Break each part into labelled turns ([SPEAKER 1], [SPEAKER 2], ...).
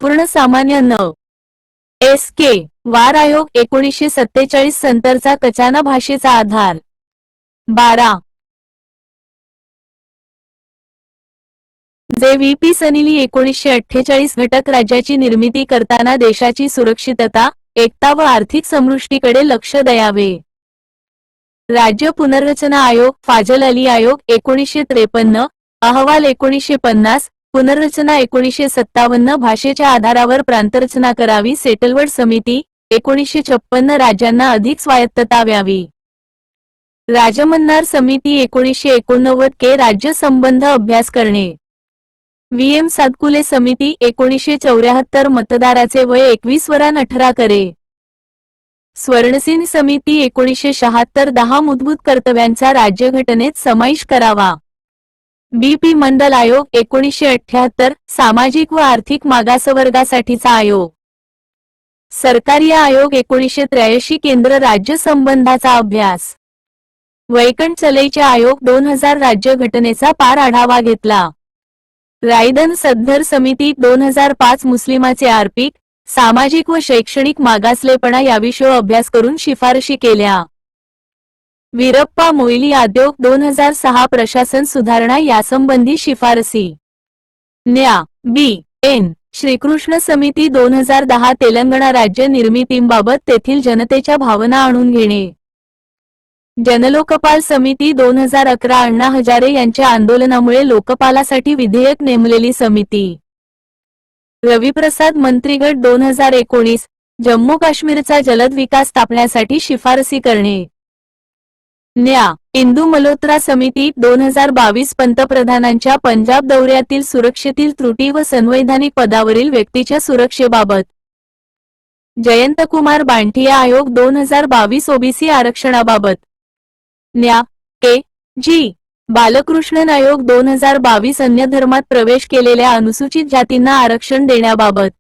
[SPEAKER 1] नागपूर्ण सामान्य न. एस. के. वार आयोग 1947 नंतरचा कचाना भाषेचा आधार. 12. जे. व्ही. पी. सनीली 1948 घटक राज्याची निर्मिती करताना देशाची सुरक्षितता, एकता व आर्थिक समृद्धीकडे लक्ष द्यावे. राज्य पुनर्रचना आयोग फाजल अली आयोग 1953, अहवाल 1950, पुनर्रचना 1957 भाषेच्या आधारावर प्रांतरचना करावी. सेटलवर्ड समिती 1956 राज्यांना अधिक स्वायत्तता द्यावी. राजमन्नार समिती 1989 के राज्य संबंध अभ्यास करणे. व्ही. एम. सातपुते समिती 1974 मतदाराचे वय 21 वरून 18 करे. स्वर्णसिंह समिती 1976 10 मूलभूत कर्तव्यांचा राज्यघटनेत समावेश करावा. बी. पी. मंडल आयोग 1978 सामाजिक व आर्थिक मागासवर्गासाठीचा आयोग. सरकारी आयोग 1983 केंद्र राज्य संबंधाचा अभ्यास. वैकंठ चलेचे आयोग 2000 राज्यघटनेचा पार आढावा घेतला. रायदन सद्धर समिती 2005 मुस्लिमाचे आर्थिक, सामाजिक व शैक्षणिक मागासलेपणा याविषयी अभ्यास करून शिफारशी केल्या. वीरप्पा मोईली आयोग 2006 प्रशासन सुधारणा यासंबंधी शिफारसी. न्या. बी. एन. श्रीकृष्ण समिती 2010 तेलंगणा राज्य निर्मितीबाबत तेथील जनतेच्या भावना आणून घेणे. जनलोकपाल समिती 2011 अण्णा हजारे यांच्या आंदोलनामुळे लोकपालासाठी विधेयक नेमलेली समिती. रविप्रसाद मंत्रीगट 2019 जम्मू काश्मीरचा जलद विकास स्थापण्यासाठी शिफारसी करणे. न्या. इंदू मल्होत्रा समिती 2022 पंतप्रधानांच्या पंजाब दौऱ्यातील सुरक्षेतील त्रुटी व संवैधानिक पदावरील व्यक्तीच्या सुरक्षेबाबत. जयंतकुमार बांटिया आयोग 2022 ओबीसी आरक्षणाबाबत. न्या. के. जी. बालकृष्णन आयोग 2022 अन्य धर्मात प्रवेश केलेल्या अनुसूचित जातींना आरक्षण देण्याबाबत.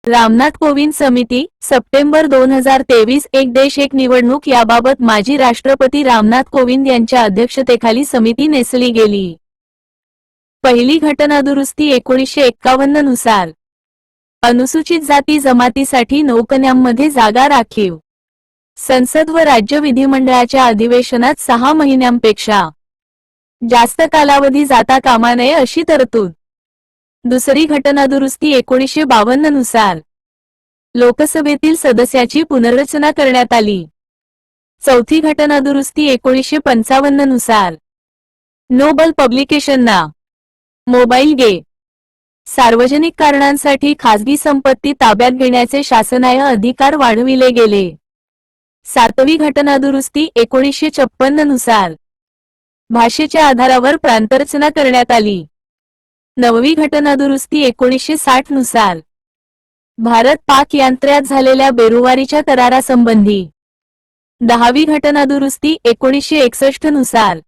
[SPEAKER 1] रामनाथ कोविंद समिती सप्टेंबर 2023 एक देश एक निवडणूक याबाबत माजी राष्ट्रपती रामनाथ कोविंद यांच्या अध्यक्षतेखाली समिती नेमली गेली. पहिली घटना दुरुस्ती 1951 नुसार अनुसूचित जाती जमातीसाठी नौकऱ्यांमध्ये जागा राखीव. संसद व राज्य विधिमंडळाच्या अधिवेशनात 6 महिन्यांपेक्षा जास्त कालावधी जाता कामा नये अशी तरतूद. दुसरी घटना दुरुस्ती 1952 नुसार लोकसभेतील सदस्याची पुनर्रचना करण्यात आली. चौथी घटना दुरुस्ती 1955 नुसार नोबल पब्लिकेशनना मोबाईल गे सार्वजनिक कारणांसाठी खासगी संपत्ती ताब्यात घेण्याचे शासनाय अधिकार वाढविले गेले. सातवी घटना दुरुस्ती 1956 नुसार भाषेच्या आधारावर प्रांतरचना करण्यात आली. नववी घटना दुरुस्ती 1960 नुसार भारत पाक यांत्र्यात झालेल्या बेरुवारीच्या करारासंबंधी. 10वी घटना दुरुस्ती 1961 नुसार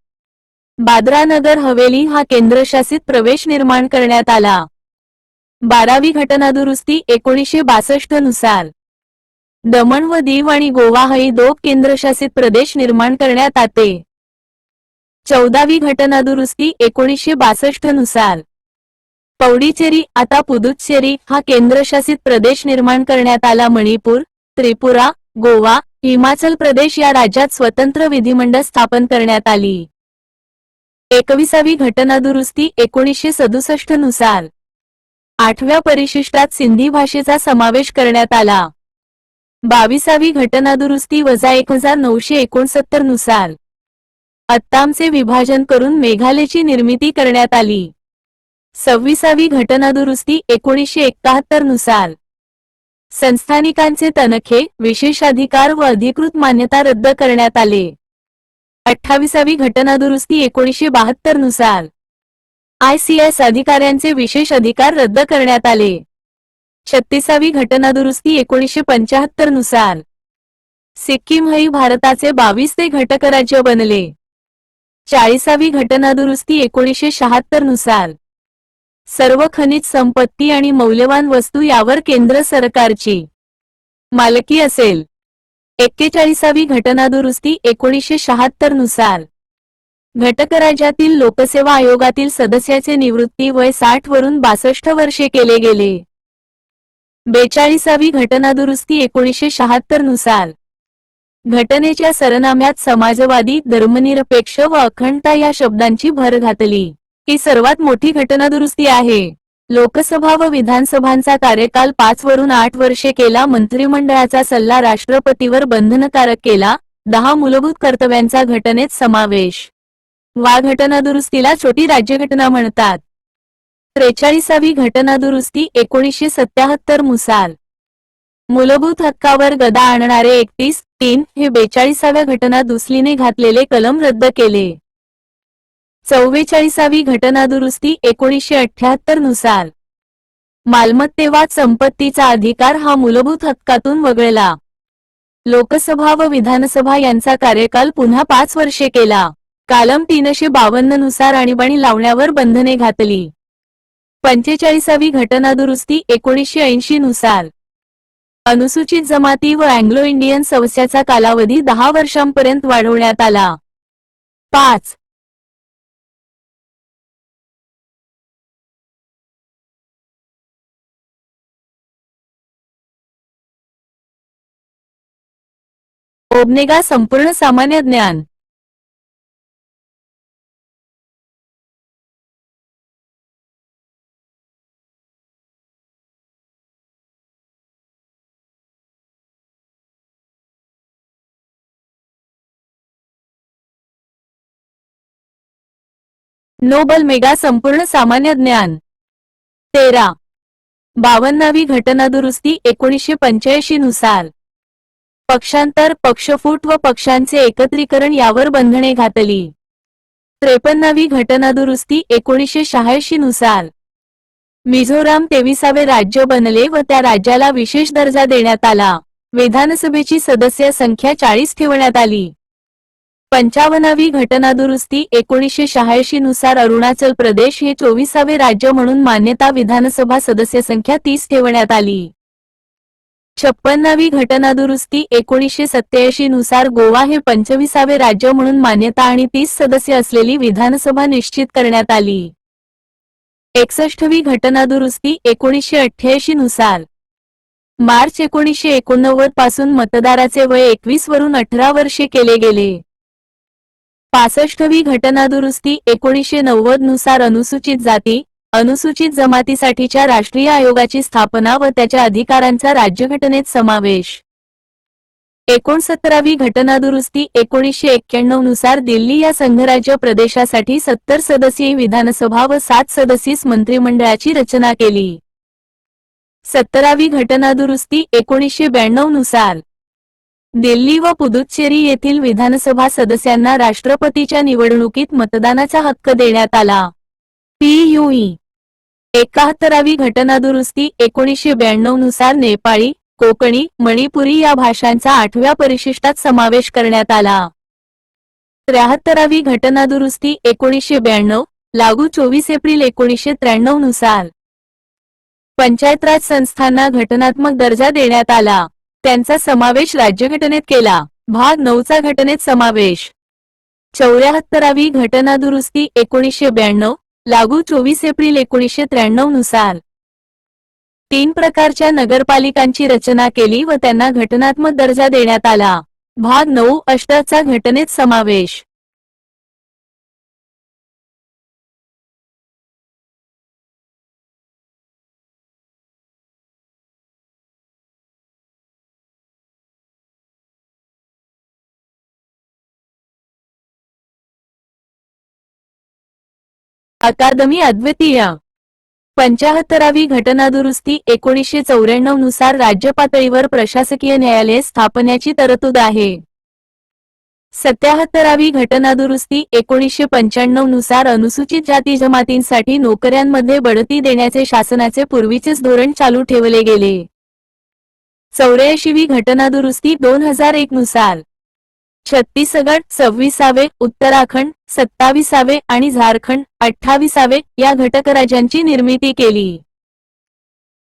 [SPEAKER 1] दादरा नगर हवेली हा केंद्रशासित प्रदेश निर्माण करण्यात आला. 12वी घटना दुरुस्ती 1962 नुसार दमण व दीव आणि गोवा हे 2 केंद्रशासित प्रदेश निर्माण करण्यात आले. 14वी घटना दुरुस्ती 1962 नुसार पौडीचेरी आता पुदुच्चेरी हा केंद्रशासित प्रदेश निर्माण करण्यात आला. मणिपूर, त्रिपुरा, गोवा, हिमाचल प्रदेश या राज्यात स्वतंत्र विधिमंडळ स्थापन करण्यात आली. 21वी घटना दुरुस्ती 1967 नुसार 8व्या परिशिष्टात सिंधी भाषेचा समावेश करण्यात आला. 22वी घटना दुरुस्ती वजा 1969 नुसार अस्सामचे विभाजन करून मेघालयची निर्मिती करण्यात आली. 26वी घटना दुरुस्ती 1971 नुसार संस्थानिकांचे तनखे, विशेषाधिकार व अधिकृत मान्यता रद्द करण्यात आले. 28वी घटना दुरुस्ती 1972 नुसार ICS अधिकाऱ्यांचे विशेष अधिकार रद्द करण्यात आले. 36वी घटना दुरुस्ती 1975 नुसार सिक्कीम हे भारताचे 22वे घटक राज्य बनले. 40वी घटना दुरुस्ती 1976 नुसार सर्व खनिज संपत्ती आणि मौल्यवान वस्तू यावर केंद्र सरकारची मालकी असेल. 41वी घटना दुरुस्ती 1976 नुसार घटक राज्यातील लोकसेवा आयोगातील सदस्याचे निवृत्ती वय 60 वरून 62 वर्षे केले गेले. 42वी घटनादुरुस्ती 1976 नुसार घटनेच्या सरनाम्यात समाजवादी, धर्मनिरपेक्ष व अखंडता या शब्दांची भर घातली. ही सर्वात मोठी घटनादुरुस्ती आहे. लोकसभा व विधानसभांचा कार्यकाल 5 वरून 8 वर्षे केला. मंत्रिमंडळाचा सल्ला राष्ट्रपतीवर बंधनकारक केला. 10 मूलभूत कर्तव्यांचा घटनेत समावेश. वा घटनादुरुस्तीला छोटी राज्यघटना म्हणतात. 43वी घटनादुरुस्ती 1977 नुसार मूलभूत हक्कावर गदा आणणारे 31(3) हे 42व्या घटनादुरुस्तीने घातलेले कलम रद्द केले. 44वी घटनादुरुस्ती 1978 नुसार मालमत्तेवाद संपत्तीचा अधिकार हा मूलभूत हक्कातून वगळला. लोकसभा व विधानसभा यांचा कार्यकाल पुन्हा 5 वर्षे केला. कलम 352 नुसार आणीबाणी लावण्यावर बंधने घातली. 45वी घटनादुरुस्ती 1980 नुसार अनुसूचित जमाती व अँग्लो इंडियन समस्याचा कालावधी 10 वर्षांपर्यंत वाढवण्यात आला. 5. ओमनेगा संपूर्ण सामान्य ज्ञान. नोबल मेगा संपूर्ण सामान्य ज्ञान. 13. 52वी घटनादुरुस्ती 1985 नुसार पक्षांतर, पक्षफूट व पक्षांचे एकत्रीकरण यावर बंधने घातली. 53वी घटनादुरुस्ती 1986 नुसार मिझोराम 23वे राज्य बनले व त्या राज्याला विशेष दर्जा देण्यात आला. विधानसभेची सदस्य संख्या 40 ठेवण्यात आली. 55वी घटनादुरुस्ती 1986 नुसार अरुणाचल प्रदेश हे 24वे राज्य म्हणून मान्यता. विधानसभा सदस्य संख्या 30 ठेवण्यात आली. 56वी घटनादुरुस्ती 1987 नुसार गोवा हे 25वे राज्य म्हणून मान्यता आणि 30 सदस्य असलेली विधानसभा निश्चित करण्यात आली. 61वी घटनादुरुस्ती 1988 नुसार मार्च 1989 पासून मतदाराचे वय 21 वरून 18 वर्षे केले गेले. 65वी घटनादुरुस्ती 1990 नुसार अनुसूचित जाती, अनुसूचित जमातीसाठीच्या राष्ट्रीय आयोगाची स्थापना व त्याच्या अधिकारांचा राज्यघटनेत समावेश. 69वी घटनादुरुस्ती 1991 नुसार दिल्ली या संघराज्य प्रदेशासाठी 70 सदस्यीय विधानसभा व 7 सदस्यीय मंत्रिमंडळाची रचना केली. 70वी घटनादुरुस्ती 1992 नुसार दिल्ली व पुदुच्चेरी येथील विधानसभा सदस्यांना राष्ट्रपतीच्या निवडणुकीत मतदानाचा हक्क देण्यात आला. PUE 71वी घटनादुरुस्ती 1992 नुसार नेपाळी, कोकणी, मणिपुरी या भाषांचा 8व्या परिशिष्टात समावेश करण्यात आला. 73वी घटनादुरुस्ती 1992 लागू 24 एप्रिल 1993 नुसार पंचायत राज संस्थांना घटनात्मक दर्जा देण्यात आला. त्यांचा समावेश राज्यघटनेत केला. भाग 9चा घटनेत समावेश. 74वी घटनादुरुस्ती 1992 लागू 24 एप्रिल 1993 नुसार 3 प्रकारच्या नगरपालिकांची रचना केली व त्यांना घटनात्मक दर्जा देण्यात आला. भाग 9(8) घटनेत समावेश. अकादमी अद्वितीय. 75वी घटनादुरुस्ती 1994 नुसार राज्य पातळीवर प्रशासकीय न्यायालय स्थापण्याची तरतूद आहे. 77वी घटनादुरुस्ती 1995 नुसार अनुसूचित जाती जमातींसाठी नोकऱ्यांमध्ये बढती देण्याचे शासनाचे पूर्वीचेच धोरण चालू ठेवले गेले. 84वी घटनादुरुस्ती 2001 नुसार छत्तीसगड 26वे, उत्तराखंड 27वे आणि झारखंड 28वे या घटक राज्यांची निर्मिती केली.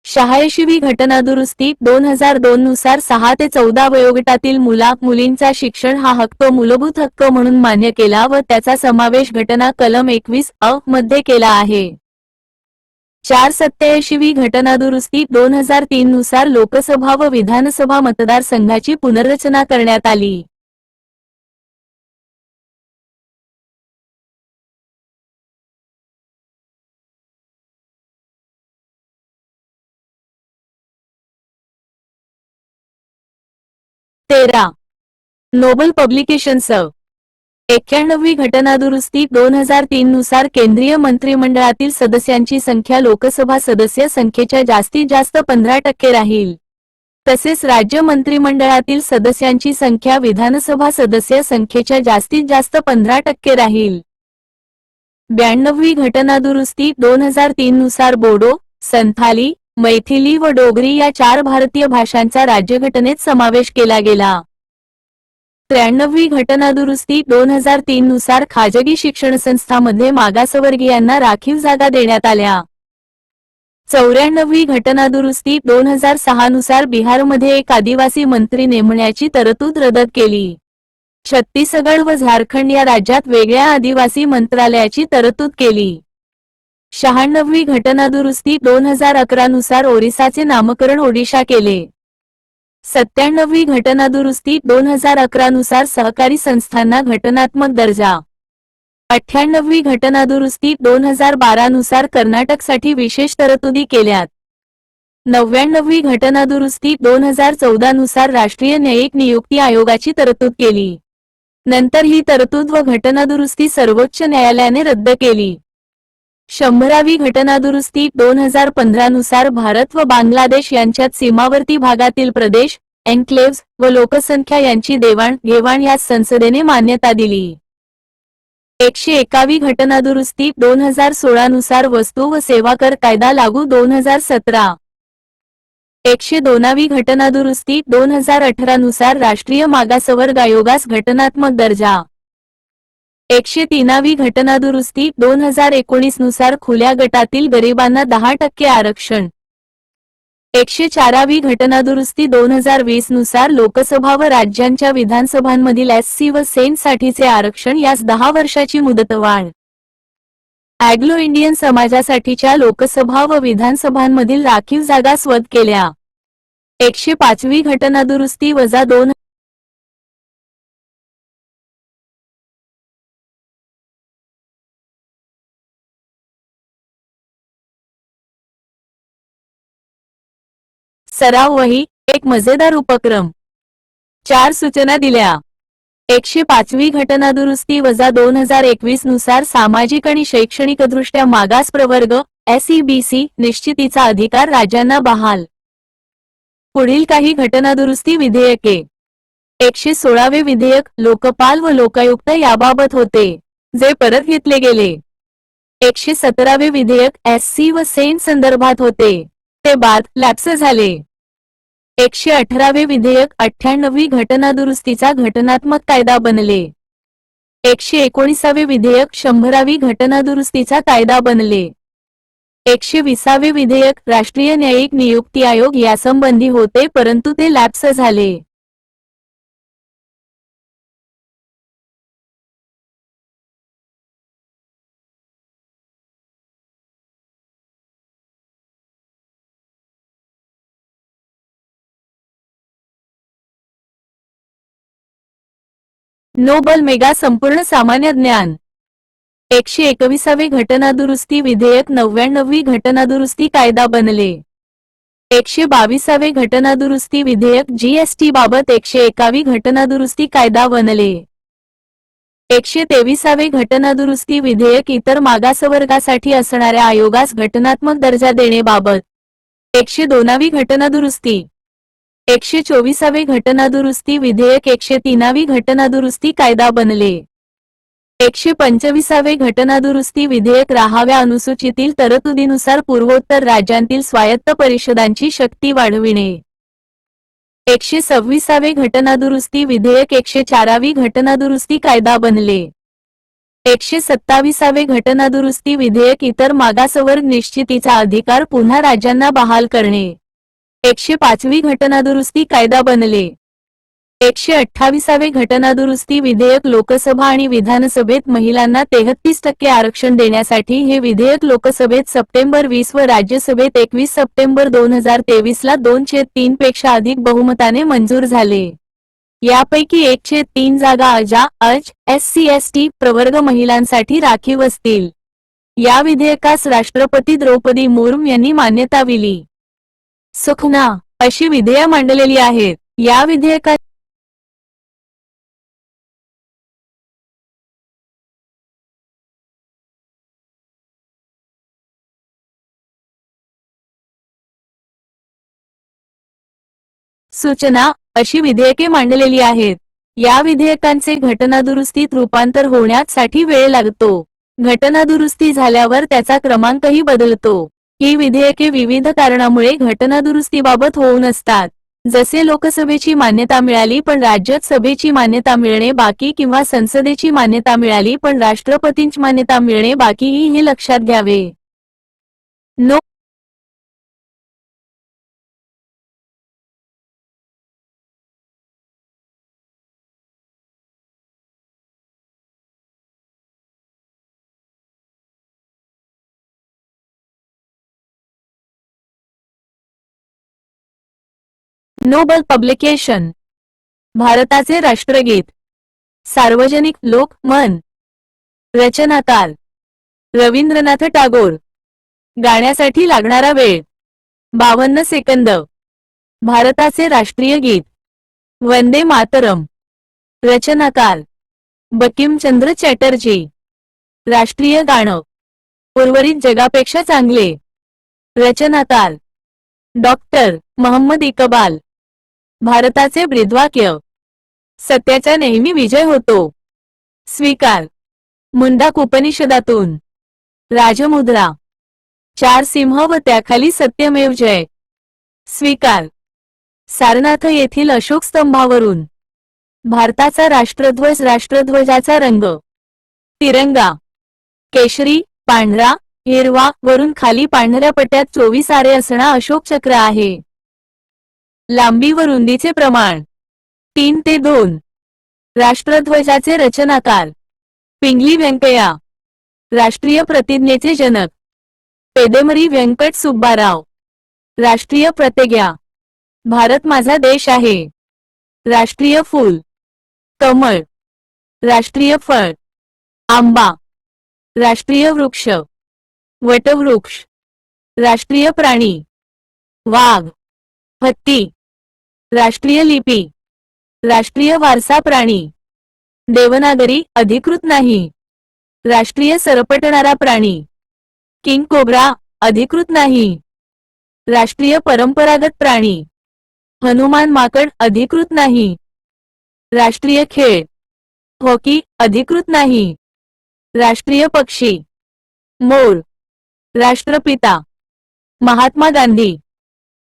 [SPEAKER 1] 86वी घटनादुरुस्ती 2002 नुसार 6 ते 14 वयोगटातील मुलींचा शिक्षण हा हक्क तो मूलभूत हक्क म्हणून मान्य केला व त्याचा समावेश घटना कलम 21(अ) मध्ये केला आहे. 487वी घटनादुरुस्ती 2003 नुसार लोकसभा व विधानसभा मतदारसंघाची पुनर्रचना करण्यात आली. तेरा नोबल पब्लिकेशन्स 91वी घटनादुरुस्ती 2003 नुसार केंद्रीय मंत्रिमंडळातील सदस्यांची संख्या लोकसभा सदस्य संख्येच्या जास्तीत जास्त 15% राहील. तसेच राज्य मंत्रिमंडळातील सदस्यांची संख्या विधानसभा सदस्य संख्येच्या जास्तीत जास्त 15% राहील. 92वी घटनादुरुस्ती 2003 नुसार बोडो, संथाली, मैथिली व डोगरी या 4 भारतीय भाषांचा राज्यघटनेत समावेश केला गेला. 93वी घटनादुरुस्ती 2003 नुसार खाजगी शिक्षणसंस्थांमध्ये मागासवर्गीयांना राखीव जागा देण्यात आल्या. 94वी घटनादुरुस्ती 2006 नुसार बिहारमध्ये एक आदिवासी मंत्री नेमण्याची तरतूद रद्द केली. छत्तीसगड व झारखंड या राज्यात वेगळ्या आदिवासी मंत्रालयाची तरतूद केली. 96वी घटनादुरुस्ती 2011 नुसार ओरिसाचे नामकरण ओडिशा केले. 97वी घटनादुरुस्ती 2011 नुसार सहकारी संस्थांना घटनात्मक दर्जा. 98वी घटनादुरुस्ती 2012 नुसार कर्नाटकसाठी विशेष तरतुदी केल्यात. 99वी घटनादुरुस्ती 2014 नुसार राष्ट्रीय न्यायिक नियुक्ती आयोगाची तरतूद केली. नंतर ही तरतूद व घटनादुरुस्ती सर्वोच्च न्यायालयाने रद्द केली. 100वी घटनादुरुस्ती 2015 नुसार भारत व बांगलादेश यांच्यात सीमावर्ती भागातील प्रदेश, एन्क्लेव्हज व लोकसंख्या यांची देवाण-घेवाण यास संसदेने मान्यता दिली. 101वी घटनादुरुस्ती 2016 नुसार वस्तू व सेवा कर कायदा लागू 2017. 102वी घटनादुरुस्ती 2018 नुसार राष्ट्रीय मागासवर्ग आयोगास घटनात्मक दर्जा. 103वी घटनादुरुस्ती 2019 नुसार खुल्या गटातील गरिबांना 10% आरक्षण. 104वी घटनादुरुस्ती 2020 नुसार लोकसभा व राज्यांच्या विधानसभांमधील एससी व सेनसाठीचे आरक्षण यास 10 वर्षाची मुदतवाढ. अँग्लो इंडियन समाजासाठीच्या लोकसभा व विधानसभांमधील राखीव जागा स्वत केल्या. 105वी घटनादुरुस्ती वजा 2 सराव वही एक मजेदार उपक्रम. 4 सूचना दिल्या. 105वी घटनादुरुस्ती वजा 2021 नुसार सामाजिक आणि शैक्षणिकदृष्ट्या मागास प्रवर्ग SEBC निश्चितीचा अधिकार राज्यांना बहाल. पुढील काही घटनादुरुस्ती विधेयके. 116वे विधेयक लोकपाल व लोकायुक्त याबाबत होते, जे परत घेतले गेले. 117वे विधेयक SC व सेन संदर्भात होते, ते बाद लॅप्स झाले. 118वे विधेयक 98वी घटनादुरुस्तीचा घटनात्मक कायदा बनले. 119वे विधेयक 100वी घटनादुरुस्तीचा कायदा बनले. 120वे विधेयक राष्ट्रीय न्यायिक नियुक्ती आयोग यासंबंधी होते, परंतु ते लॅप्स झाले. नोबल मेगा संपूर्ण सामान्य ज्ञान. 121वे घटनादुरुस्ती विधेयक 99वी घटनादुरुस्ती कायदा बनले. 122वे घटनादुरुस्ती विधेयक GST बाबत 101वी घटनादुरुस्ती कायदा बनले. 123वे घटनादुरुस्ती विधेयक इतर मागासवर्गासाठी असणाऱ्या आयोगास घटनात्मक दर्जा देणे बाबत. 102वी घटनादुरुस्ती. 124वे घटनादुरुस्ती विधेयक 103वी घटनादुरुस्ती कायदा बनले. 125वे घटनादुरुस्ती विधेयक राहाव्या अनुसूचीतील तरतुदीनुसार पूर्वोत्तर राज्यांतील स्वायत्त परिषदांची शक्ती वाढविणे. 126वे घटनादुरुस्ती विधेयक 104वी घटनादुरुस्ती कायदा बनले. 127वे घटनादुरुस्ती विधेयक इतर मागासवर्ग निश्चितीचा अधिकार पुन्हा राज्यांना बहाल करणे. 105वी घटनादुरुस्ती कायदा बनले. 128वे घटनादुरुस्ती विधेयक लोकसभा आणि विधानसभेत महिलांना 33% आरक्षण देण्यासाठी हे विधेयक लोकसभेत सप्टेंबर 20 व राज्यसभेत 21 सप्टेंबर 2023 ला 2/3 पेक्षा अधिक बहुमताने मंजूर झाले. यापैकी 1/3 जागा एससी/एसटी प्रवर्ग महिलांसाठी राखीव असतील. या विधेयकास राष्ट्रपती द्रौपदी मुर्मू यांनी मान्यता दिली. सुखना अशी विधेयक मांडलेली आहेत. या विधेयकात सूचना अशी विधेयके मांडलेली आहेत. या विधेयकांचे घटनादुरुस्तीत रूपांतर होण्यासाठी वेळ लागतो. घटनादुरुस्ती झाल्यावर त्याचा क्रमांकही बदलतो. ही विधेयके विविध कारणामुळे घटनादुरुस्तीबाबत होऊ नसतात. जसे लोकसभेची मान्यता मिळाली पण राज्यसभेची मान्यता मिळणे बाकी किंवा संसदेची मान्यता मिळाली पण राष्ट्रपतींची मान्यता मिळणे बाकीही हे लक्षात घ्यावे. No Nobel publication. भारताचे राष्ट्रगीत. सार्वजनिक लोक मन. रचनाकार रवींद्रनाथ टागोर. गाण्यासाठी लागणारा वेळ 52 सेकंद. भारताचे राष्ट्रीय गीत वंदे मातरम. रचनाकार बंकिमचंद्र चॅटर्जी. राष्ट्रीय गाणं उर्वरित जगापेक्षा चांगले. रचनाकार डॉक्टर मोहम्मद इकबाल. भारताचे ब्रीदवाक्य सत्याचा नेहमी विजय होतो. स्वीकार मुंडक उपनिषदातून. राजमुद्रा 4 सिंह व त्याखाली सत्यमेव जय. स्वीकार सारनाथ येथील अशोक स्तंभावरून. भारताचा राष्ट्रध्वज राष्ट्रध्वजाचा रंग तिरंगा केशरी पांढरा हिरवा वरून खाली पांढऱ्या पट्ट्यात 24 आरे असणा अशोक चक्र आहे. लांबी व रुंदीचे प्रमाण 3 ते 2. राष्ट्रध्वजाचे रचनाकार पिंगली व्यंकय्या. राष्ट्रीय प्रतिज्ञेचे जनक पेदेमरी व्यंकट सुब्बाराव. राष्ट्रीय प्रतिज्ञा भारत माझा देश आहे. राष्ट्रीय फूल कमळ. राष्ट्रीय फळ आंबा. राष्ट्रीय वृक्ष वटवृक्ष. राष्ट्रीय प्राणी वाघ हत्ती. राष्ट्रीय लिपी राष्ट्रीय वारसा प्राणी देवनागरी अधिकृत नाही. राष्ट्रीय सरपटणारा प्राणी किंग कोब्रा अधिकृत नाही. राष्ट्रीय परंपरागत प्राणी हनुमान माकड अधिकृत नाही. राष्ट्रीय खेळ हॉकी अधिकृत नाही. राष्ट्रीय पक्षी मोर. राष्ट्रपिता महात्मा गांधी.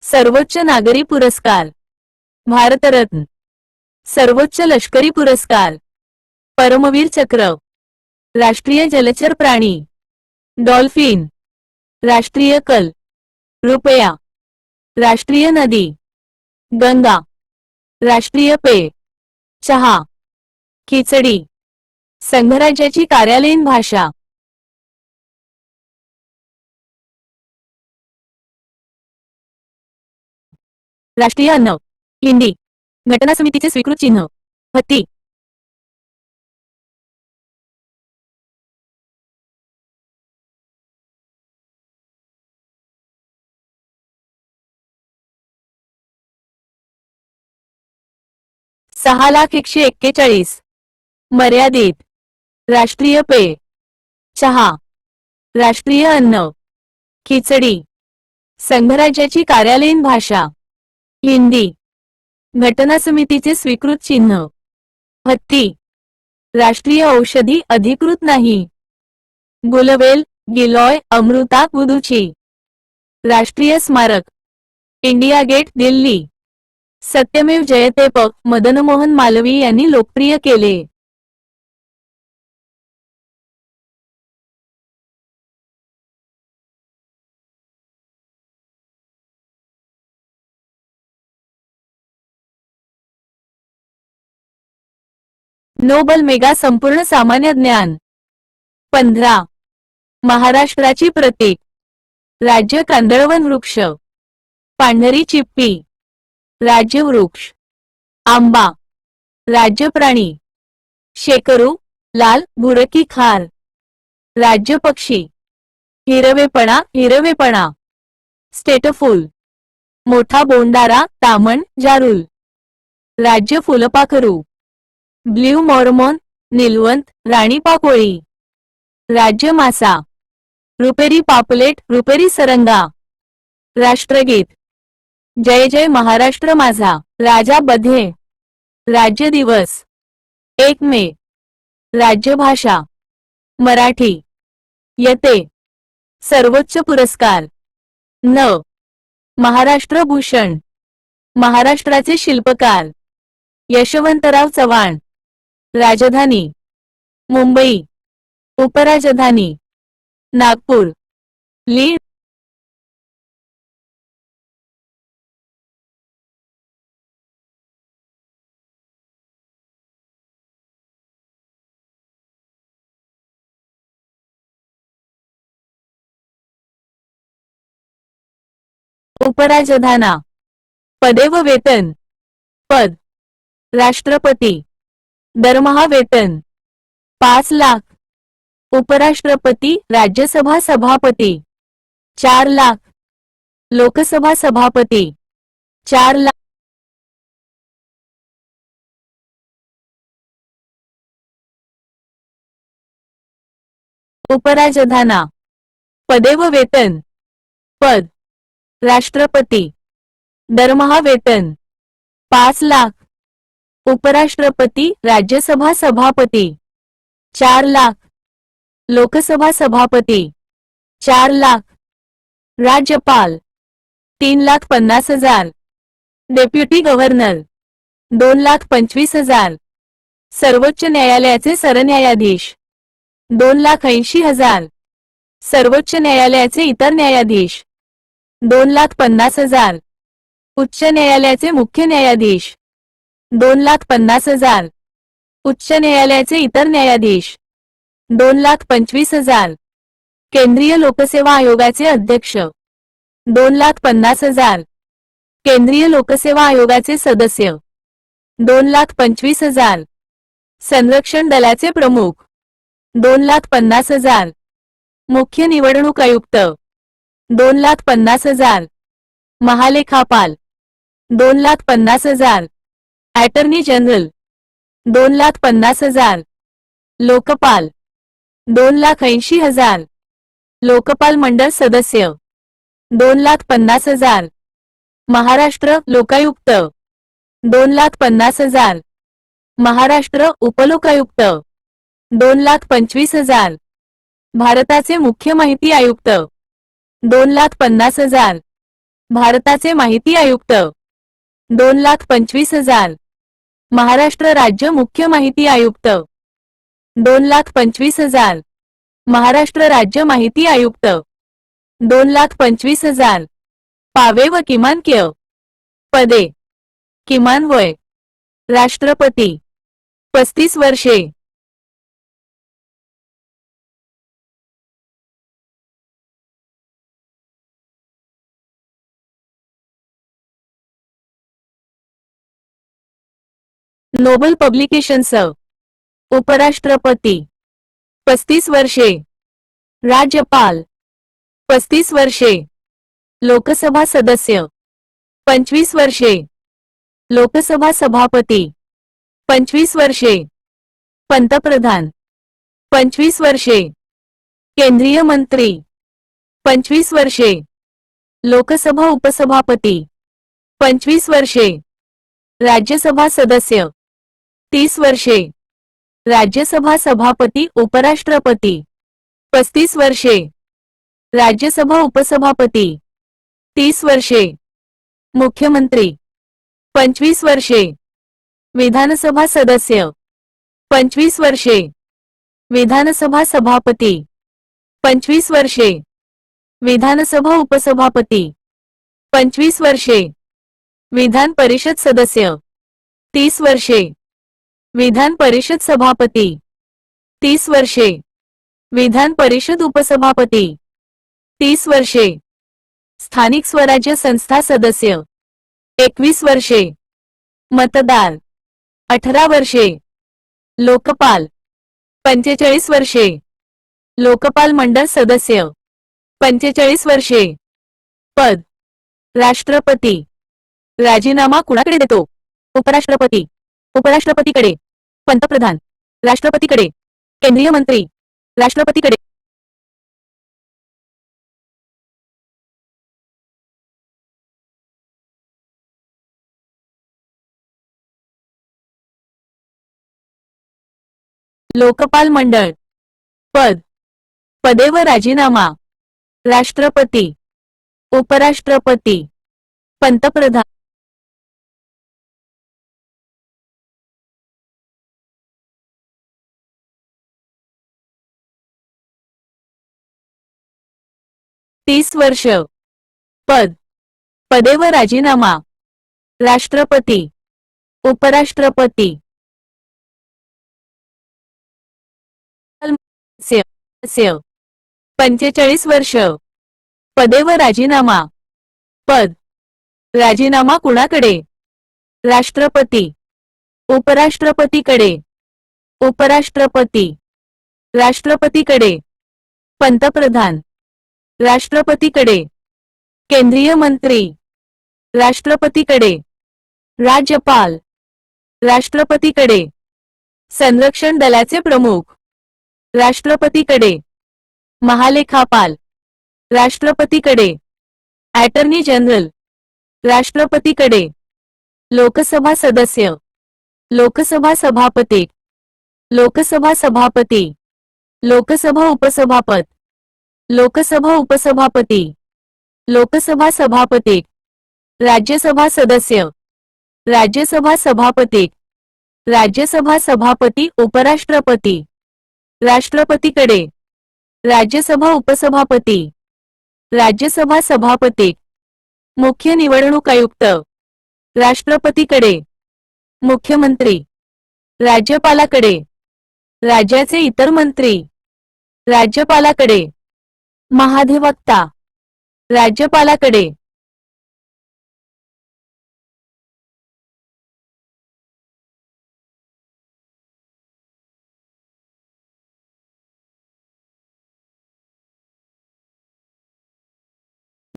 [SPEAKER 1] सर्वोच्च नागरी पुरस्कार भारतरत्न. सर्वोच्च लष्करी पुरस्कार परमवीर चक्र. राष्ट्रीय जलचर प्राणी डॉल्फिन. राष्ट्रीय कल रुपया. राष्ट्रीय नदी गंगा. राष्ट्रीय पेय चहा. खिचडी. संघराज्याची कार्यालयीन भाषा राष्ट्रीय अन्न हिंदी. घटना समितीचे स्वीकृत चिन्ह हत्ती. सहा लाख 141 मर्यादित. राष्ट्रीय पेय चहा. राष्ट्रीय अन्न खिचडी. संघराज्याची कार्यालयीन भाषा हिंदी. घटना समितीचे स्वीकृत चिन्ह हत्ती. राष्ट्रीय औषधी अधिकृत नाही. गुलवेल गिलॉय अमृता गुदुची. राष्ट्रीय स्मारक इंडिया गेट दिल्ली. सत्यमेव जयते मदन मोहन मालवीय यांनी लोकप्रिय केले. नोबल मेगा संपूर्ण सामान्य ज्ञान. 15. महाराष्ट्राची प्रतीक. राज्य कांदळवन वृक्ष. पांढरी चिप्पी. राज्य वृक्ष. आंबा. राज्य प्राणी. शेकरू, लाल भुरकी खार. राज्य पक्षी. हिरवेपणा हिरवेपणा. स्टेटफूल. मोठा बोंडारा तामण जारुल. राज्य फुलपाखरू. ब्ल्यू मॉर्मोन निलवंत राणी पाकोळी. राज्य मासा. रुपेरी पापलेट रुपेरी सरंगा. राष्ट्रगीत. जय जय महाराष्ट्र माझा. राजा बध्ये. राज्य दिवस. 1 मे. राज्यभाषा. मराठी. येते. सर्वोच्च पुरस्कार. न. महाराष्ट्र भूषण. महाराष्ट्राचे शिल्पकार. यशवंतराव चव्हाण. राजधानी. मुंबई. उपराजधानी. नागपूर. लीड. उपराजधाना. पदे व वेतन. पद. राष्ट्रपती. दरमहा वेतन 5 लाख. उपराष्ट्रपती राज्यसभा सभापती 4 लाख. लोकसभा सभापती 4 लाख. उपराजधाना. पदे व वेतन. पद. राष्ट्रपती. दरमहा वेतन 5 लाख. उपराष्ट्रपती राज्यसभा सभापती 4 लाख. लोकसभा सभापती 4 लाख. राज्यपाल 3,50,000. Deputy governor 2,25,000. सर्वोच्च न्यायालयाचे सरन्यायाधीश 2,80,000. सर्वोच्च न्यायालयाचे इतर न्यायाधीश 2,50,000. उच्च न्यायालयाचे मुख्य न्यायाधीश 2,50,000. उच्च न्यायालयाचे इतर न्यायाधीश 2,25,000. केंद्रीय लोकसेवा आयोगाचे अध्यक्ष 2,50,000. केंद्रीय लोकसेवा आयोगाचे सदस्य 2,25,000. संरक्षण दलाचे प्रमुख 2,50,000. मुख्य निवडणूक आयुक्त 2,50,000. महालेखापाल 2,50,000. Attorney general 2,50,000. लोकपाल 2,80,000. लोकपाल मंडळ सदस्य 2,50,000. महाराष्ट्र लोकायुक्त 2,50,000. महाराष्ट्र उपलोकायुक्त 2,25,000. भारताचे मुख्य माहिती आयुक्त 2,50,000. भारताचे माहिती आयुक्त 2,25,000. महाराष्ट्र राज्य मुख्य माहिती आयुक्त 2,25,000. महाराष्ट्र राज्य माहिती आयुक्त 2,25,000. पावे व किमान क्य. पदे. किमान वय. राष्ट्रपती 35 वर्षे. Nobel publications. उपराष्ट्रपती 35 वर्षे. राज्यपाल 35 वर्षे. लोकसभा सदस्य 25 वर्षे. लोकसभा सभापती 25 वर्षे. पंतप्रधान 25 वर्षे. केंद्रीय मंत्री 25 वर्षे. लोकसभा उपसभापती 25 वर्षे. राज्यसभा सदस्य 30 वर्षे. राज्यसभा सभापती उपराष्ट्रपती 35 वर्षे. राज्यसभा उपसभापती 30 वर्षे. मुख्यमंत्री 25 वर्षे. विधानसभा सदस्य 25 वर्षे. विधानसभा सभापती 25 वर्षे. विधानसभा उपसभापती 25 वर्षे. विधान परिषद सदस्य 30 वर्षे. विधान परिषद सभापती 30 वर्षे, विधान परिषद उपसभापती 30 वर्षे, स्थानिक स्वराज्य संस्था सदस्य 21 वर्षे, मतदार 18 वर्षे, लोकपाल 45 वर्षे, लोकपाल मंडळ सदस्य 45 वर्षे, पद राष्ट्रपती, राजीनामा कुणाकडे देतो? उपराष्ट्रपती, उपराष्ट्रपतीकडे, पंतप्रधान, राष्ट्रपतीकडे, केंद्रीय मंत्री, राष्ट्रपतीकडे. लोकपाल मंडळ, पद, पदे व राजीनामा, राष्ट्रपती, उपराष्ट्रपती, पंतप्रधान. तीस वर्ष, पद, पदे व राजीनामा, राष्ट्रपती, उपराष्ट्रपती. 45 वर्ष, पदे व राजीनामा, पद, राजीनामा कुणाकडे? राष्ट्रपती, उपराष्ट्रपतीकडे, उपराष्ट्रपती, राष्ट्रपतीकडे, पंतप्रधान, राष्ट्रपतीकडे, केंद्रीय मंत्री, राष्ट्रपतीकडे, राज्यपाल, राष्ट्रपतीकडे, संरक्षण दलाचे प्रमुख, राष्ट्रपतीकडे, महालेखापाल, राष्ट्रपतीकडे, अॅटर्नी जनरल, राष्ट्रपतीकडे, लोकसभा सदस्य, लोकसभा सभापती, लोकसभा सभापती, लोकसभा उपसभापती, लोकसभा उपसभापती, लोकसभा सभापती, राज्यसभा सदस्य, राज्यसभा सभापती, राज्यसभा सभापती, उपराष्ट्रपती, राष्ट्रपतीकडे, राज्यसभा उपसभापती, राज्यसभा सभापती, मुख्य निवडणूक आयुक्त, राष्ट्रपतीकडे, मुख्यमंत्री, राज्यपालाकडे, राज्याचे इतर मंत्री, राज्यपालाकडे, महाधिवक्ता, राज्यपालाकडे.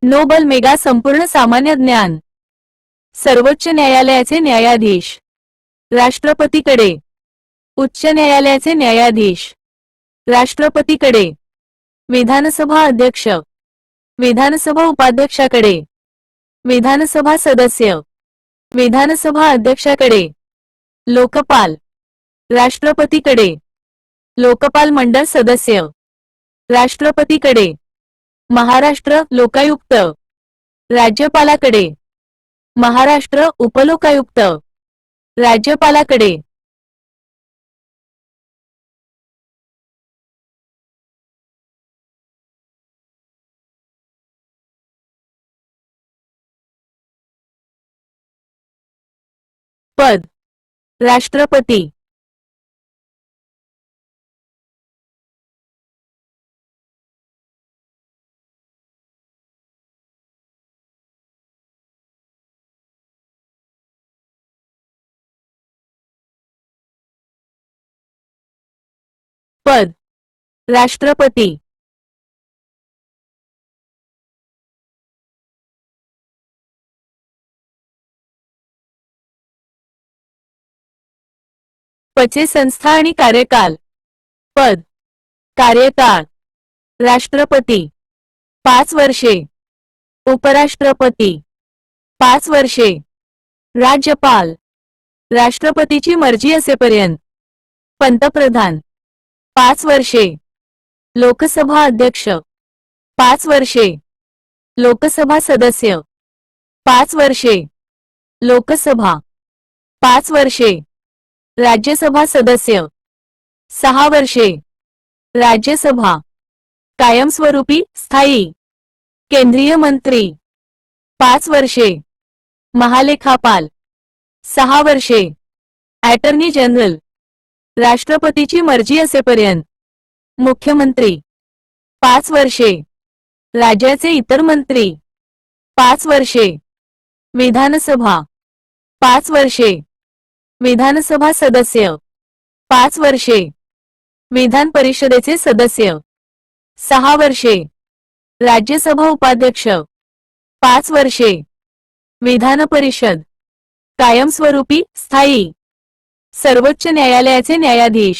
[SPEAKER 1] नोबल मेगा संपूर्ण सामान्य ज्ञान, सर्वोच्च न्यायालयाचे न्यायाधीश, राष्ट्रपतीकडे, उच्च न्यायालयाचे न्यायाधीश, राष्ट्रपतीकडे, विधानसभा अध्यक्ष, विधानसभा उपाध्यक्षाकडे, विधानसभा सदस्य, विधानसभा अध्यक्षाकडे, लोकपाल, राष्ट्रपतीकडे, लोकपाल मंडळ सदस्य, राष्ट्रपतीकडे, महाराष्ट्र लोकायुक्त, राज्यपालाकडे, महाराष्ट्र उपलोकायुक्त, राज्यपालाकडे. पद राष्ट्रपती, पद राष्ट्रपती, पचे संस्था आणि कार्यकाल, पद कार्यकाळ, राष्ट्रपती 5 वर्षे, उपराष्ट्रपती 5 वर्षे, राज्यपाल राष्ट्रपतीची मर्जी असेपर्यंत, पंतप्रधान 5 वर्षे, लोकसभा अध्यक्ष 5 वर्षे, लोकसभा सदस्य 5 वर्षे, लोकसभा 5 वर्षे, राज्यसभा सदस्य 6 वर्षे, राज्यसभा कायमस्वरूपी स्थायी, केंद्रीय मंत्री 5 वर्षे, महालेखापाल 6 वर्षे, अॅटर्नी जनरल राष्ट्रपतीची मर्जी असेपर्यंत. मुख्यमंत्री 5 वर्षे. राज्याचे इतर मंत्री 5 वर्षे. विधानसभा 5 वर्षे. विधानसभा सदस्य 5 वर्षे. विधान परिषदेचे सदस्य 6 वर्षे. राज्यसभा उपाध्यक्ष 5 वर्षे. विधान परिषद कायमस्वरूपी स्थायी. सर्वोच्च न्यायालयाचे न्यायाधीश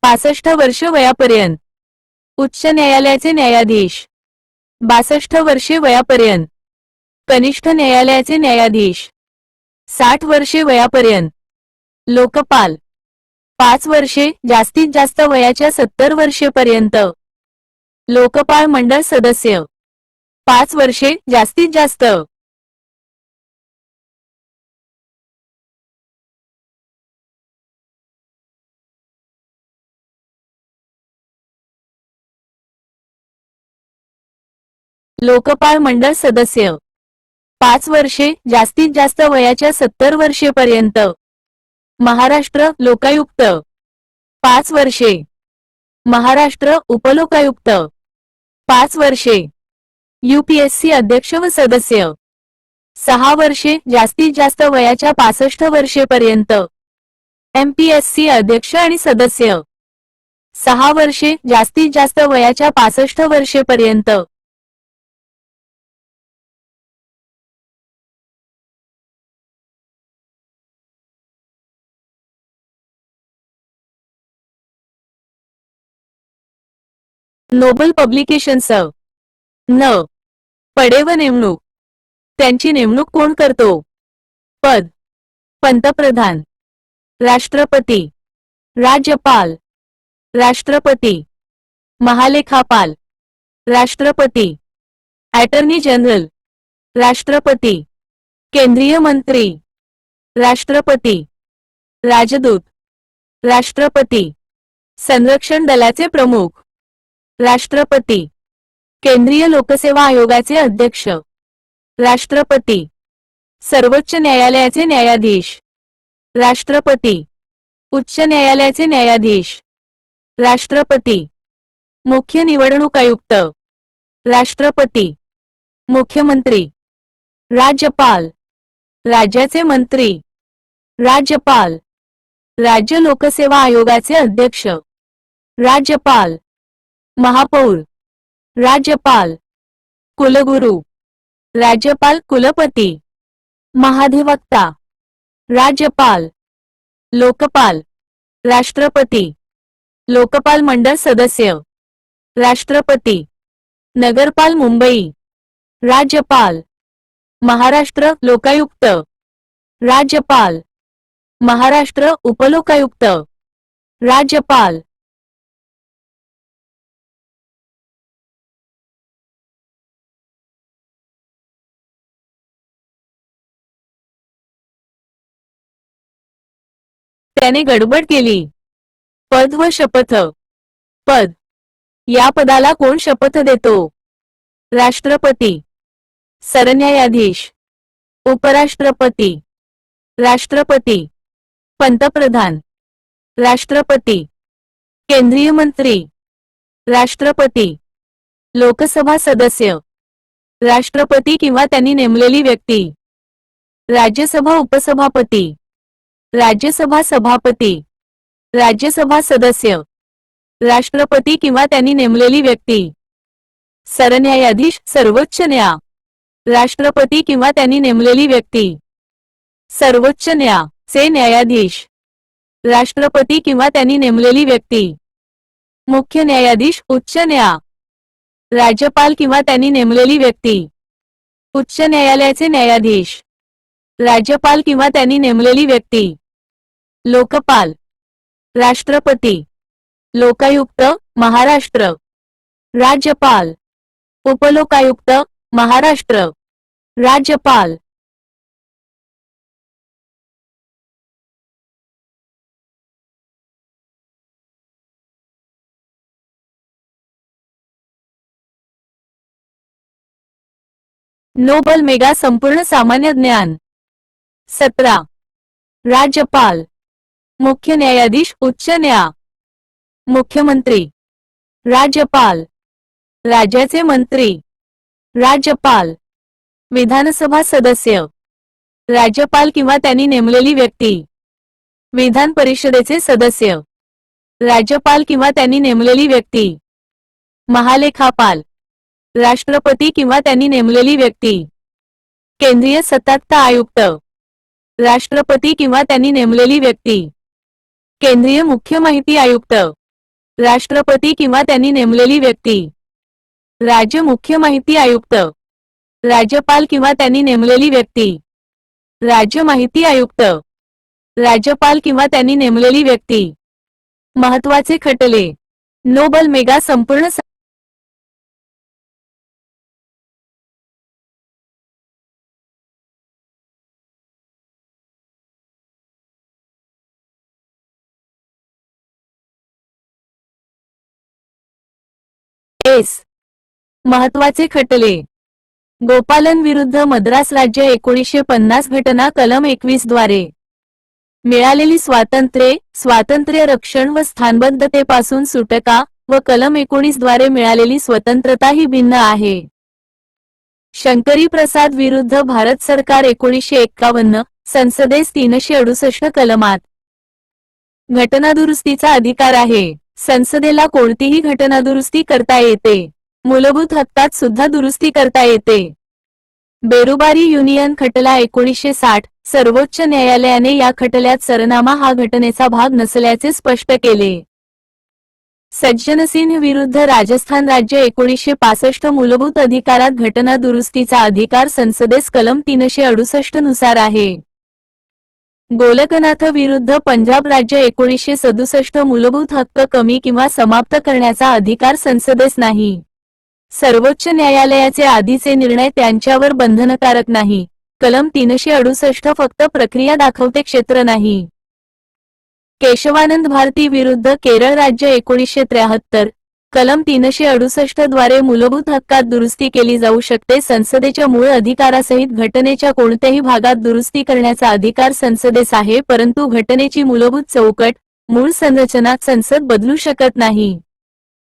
[SPEAKER 1] 65 वर्ष वयापर्यंत. उच्च न्यायालयाचे न्यायाधीश 62 वर्षे वयापर्यंत. कनिष्ठ न्यायालयाचे न्यायाधीश 60 वर्षे वयापर्यंत. लोकपाल 5 वर्षे जास्तीत जास्त वयाच्या 70 वर्षेपर्यंत. लोकपाल मंडळ सदस्य 5 वर्षे जास्तीत जास्त. लोकपाल मंडळ सदस्य 5 वर्षे जास्तीत जास्त वयाच्या 70 वर्षेपर्यंत. महाराष्ट्र लोकायुक्त 5 वर्षे. महाराष्ट्र उपलोकायुक्त 5 वर्षे. यूपीएससी अध्यक्ष व सदस्य 6 वर्षे जास्तीत जास्त वयाच्या 65 वर्षेपर्यंत. एमपीएससी अध्यक्ष आणि सदस्य 6 वर्षे जास्तीत जास्त वयाच्या 65 वर्षेपर्यंत. नोबल पब्लिकेशन्स न पडे व नेमणूक. त्यांची नेमणूक कोण करतो? पद पंतप्रधान, राष्ट्रपती, राज्यपाल, राष्ट्रपती, महालेखापाल, राष्ट्रपती, अटर्नी जनरल, राष्ट्रपती, केंद्रीय मंत्री, राष्ट्रपती, राजदूत, राष्ट्रपती, संरक्षण दलाचे प्रमुख, राष्ट्रपती, केंद्रीय लोकसेवा आयोगाचे अध्यक्ष, राष्ट्रपती, सर्वोच्च न्यायालयाचे न्यायाधीश, राष्ट्रपती, उच्च न्यायालयाचे न्यायाधीश, राष्ट्रपती, मुख्य निवडणूक आयुक्त, राष्ट्रपती, मुख्यमंत्री, राज्यपाल, राज्याचे मंत्री, राज्यपाल, राज्य लोकसेवा आयोगाचे अध्यक्ष, राज्यपाल, महापौर, राज्यपाल, कुलगुरू, राज्यपाल कुलपती, महाधिवक्ता, राज्यपाल, लोकपाल, राष्ट्रपती, लोकपाल मंडळ सदस्य, राष्ट्रपती, नगरपाल मुंबई, राज्यपाल, महाराष्ट्र लोकायुक्त, राज्यपाल, महाराष्ट्र उपलोकायुक्त, राज्यपाल. त्याने गडबड केली. पद व शपथ. पद. या पदाला कोण शपथ देतो? राष्ट्रपती, सरन्यायाधीश, उपराष्ट्रपती, राष्ट्रपती, पंतप्रधान, राष्ट्रपती, केंद्रीय मंत्री, राष्ट्रपती, लोकसभा सदस्य, राष्ट्रपती किंवा त्यांनी नेमलेली व्यक्ती, राज्यसभा उपसभापती, राज्यसभा सभापती, राज्यसभा सदस्य, राष्ट्रपती किंवा त्यांनी नेमलेली व्यक्ती, सरन्यायाधीश सर्वोच्च न्याय, राष्ट्रपती किंवा त्यांनी नेमलेली व्यक्ती, सर्वोच्च न्याय चे न्यायाधीश, राष्ट्रपती किंवा त्यांनी नेमलेली व्यक्ती, मुख्य न्यायाधीश उच्च न्याय, राज्यपाल किंवा त्यांनी नेमलेली व्यक्ती, उच्च न्यायालयाचे न्यायाधीश, राज्यपाल किंवा त्यांनी नेमलेली व्यक्ती, लोकपाल, राष्ट्रपती, लोकायुक्त महाराष्ट्र, राज्यपाल, उपलोकायुक्त महाराष्ट्र, राज्यपाल. नोबल मेगा संपूर्ण सामान्य ज्ञान. 17. राज्यपाल, मुख्य न्यायाधीश उच्च न्यायालय, मुख्यमंत्री, राज्यपाल, राज्याचे मंत्री, राज्यपाल, विधानसभा सदस्य, राज्यपाल किंवा त्यांनी नेमलेली व्यक्ती, विधान परिषदेचे सदस्य, राज्यपाल किंवा त्यांनी नेमलेली व्यक्ती, महालेखापाल, राष्ट्रपती किंवा त्यांनी नेमलेली व्यक्ती, केंद्रीय सत्तात्ता आयुक्त, राष्ट्रपती किंवा त्यांनी नेमलेली व्यक्ती, केंद्रीय मुख्य माहिती आयुक्त, राष्ट्रपती किंवा त्यांनी नेमलेली व्यक्ती, राज्य मुख्य माहिती आयुक्त, राज्यपाल किंवा त्यांनी नेमलेली व्यक्ती, राज्य माहिती आयुक्त, राज्यपाल किंवा त्यांनी नेमलेली व्यक्ती, महत्त्वाचे खटले, नोबल मेगा संपूर्ण महत्त्वाचे खटले, गोपालन विरुद्ध मद्रास राज्य 1950 घटना कलम 21 द्वारे मिळालेली स्वातंत्र्य रक्षण व स्थानबद्धतेपासून सुटका व कलम 19 द्वारे मिळालेली स्वतंत्रता ही भिन्न आहे. शंकरी प्रसाद विरुद्ध भारत सरकार 1951 संसदेस 368 कलमात घटनादुरुस्तीचा अधिकार आहे. संसदेला कोणतीही घटनादुरुस्ती करता येते. मूलभूत हक्कात सुद्धा दुरुस्ती करता येते. बेरुबारी युनियन खटला 1960 सर्वोच्च न्यायालयाने या खटल्यात सरनामा हा घटनेचा भाग नसल्याचे स्पष्ट केले. सज्जनसिंह विरुद्ध राजस्थान राज्य 1965 मूलभूत अधिकारात घटना दुरुस्तीचा अधिकार संसदेस कलम 368 नुसार आहे. गोलकनाथ विरुद्ध पंजाब राज्य 1967 मूलभूत हक्क कमी किंवा समाप्त करण्याचा अधिकार संसदेस नाही. सर्वोच्च न्यायालयाचे आधीचे निर्णय त्यांच्यावर बंधनकारक नाही. कलम 368 फक्त प्रक्रिया दाखवते, क्षेत्र नाही. केशवानंद भारती विरुद्ध केरळ राज्य 1973 कलम 368 द्वारे मूलभूत हक्कात दुरुस्ती केली जाऊ शकते. संसदेच्या मूळ अधिकारासहित घटनेच्या कोणत्याही भागात दुरुस्ती करण्याचा अधिकार संसदेस आहे, परंतु घटनेची मूलभूत चौकट, मूळ संरचना संसद बदलू शकत नाही.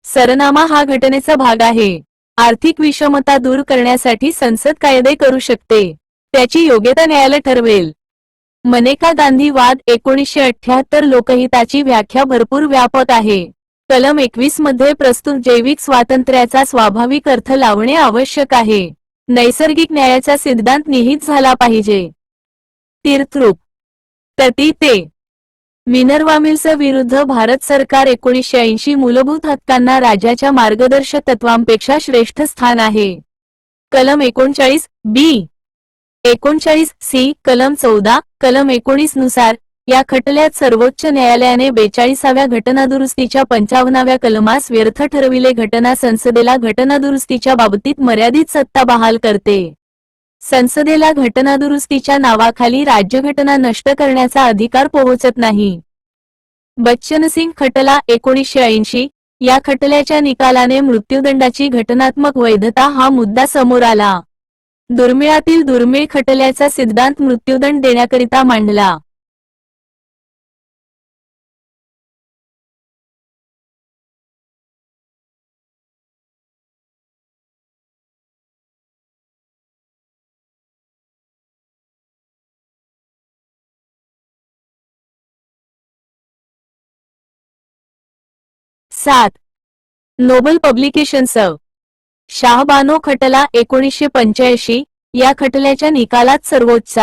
[SPEAKER 1] सरनामा हा घटनेचा भाग आहे. आर्थिक विषमता दूर करण्यासाठी संसद कायदे करू शकते. त्याची योग्यता न्यायालय ठरवेल. मनेका गांधी वाद 1978 लोकहिताची व्याख्या भरपूर व्यापक आहे. कलम 21 मध्ये प्रस्तुत जैविक स्वातंत्र्याचा स्वाभाविक अर्थ लावणे आवश्यक आहे. नैसर्गिक न्यायाचा सिद्धांत निहित झाला पाहिजे. तीर्थरूप तती ते मिनर्वा मिल्स विरुद्ध भारत सरकार 1980 मूलभूत हक्कांना राज्याच्या मार्गदर्शक तत्वांपेक्षा श्रेष्ठ स्थान आहे. कलम 39 बी 39 सी कलम 14 कलम 19 नुसार या खटल्यात सर्वोच्च न्यायालयाने 42व्या घटनादुरुस्तीच्या 55व्या कलमास व्यर्थ ठरविले. घटना संसदेला घटनादुरुस्तीच्या बाबतीत मर्यादित सत्ता बहाल करते. संसदेला घटनादुरुस्तीच्या नावाखाली राज्यघटना नष्ट करण्याचा अधिकार पोहोचत नाही. बच्चनसिंग खटला 1980 या खटल्याच्या निकालाने मृत्यूदंडाची घटनात्मक वैधता हा मुद्दा समोर आला. दुर्मिळातील दुर्मिळ खटल्याचा सिद्धांत मृत्यूदंड देण्याकरिता मांडला. नोबल पब्लिकेशन्स शाहबानो खटला 1985 या खटल्याच्या निकालात सर्वोच्च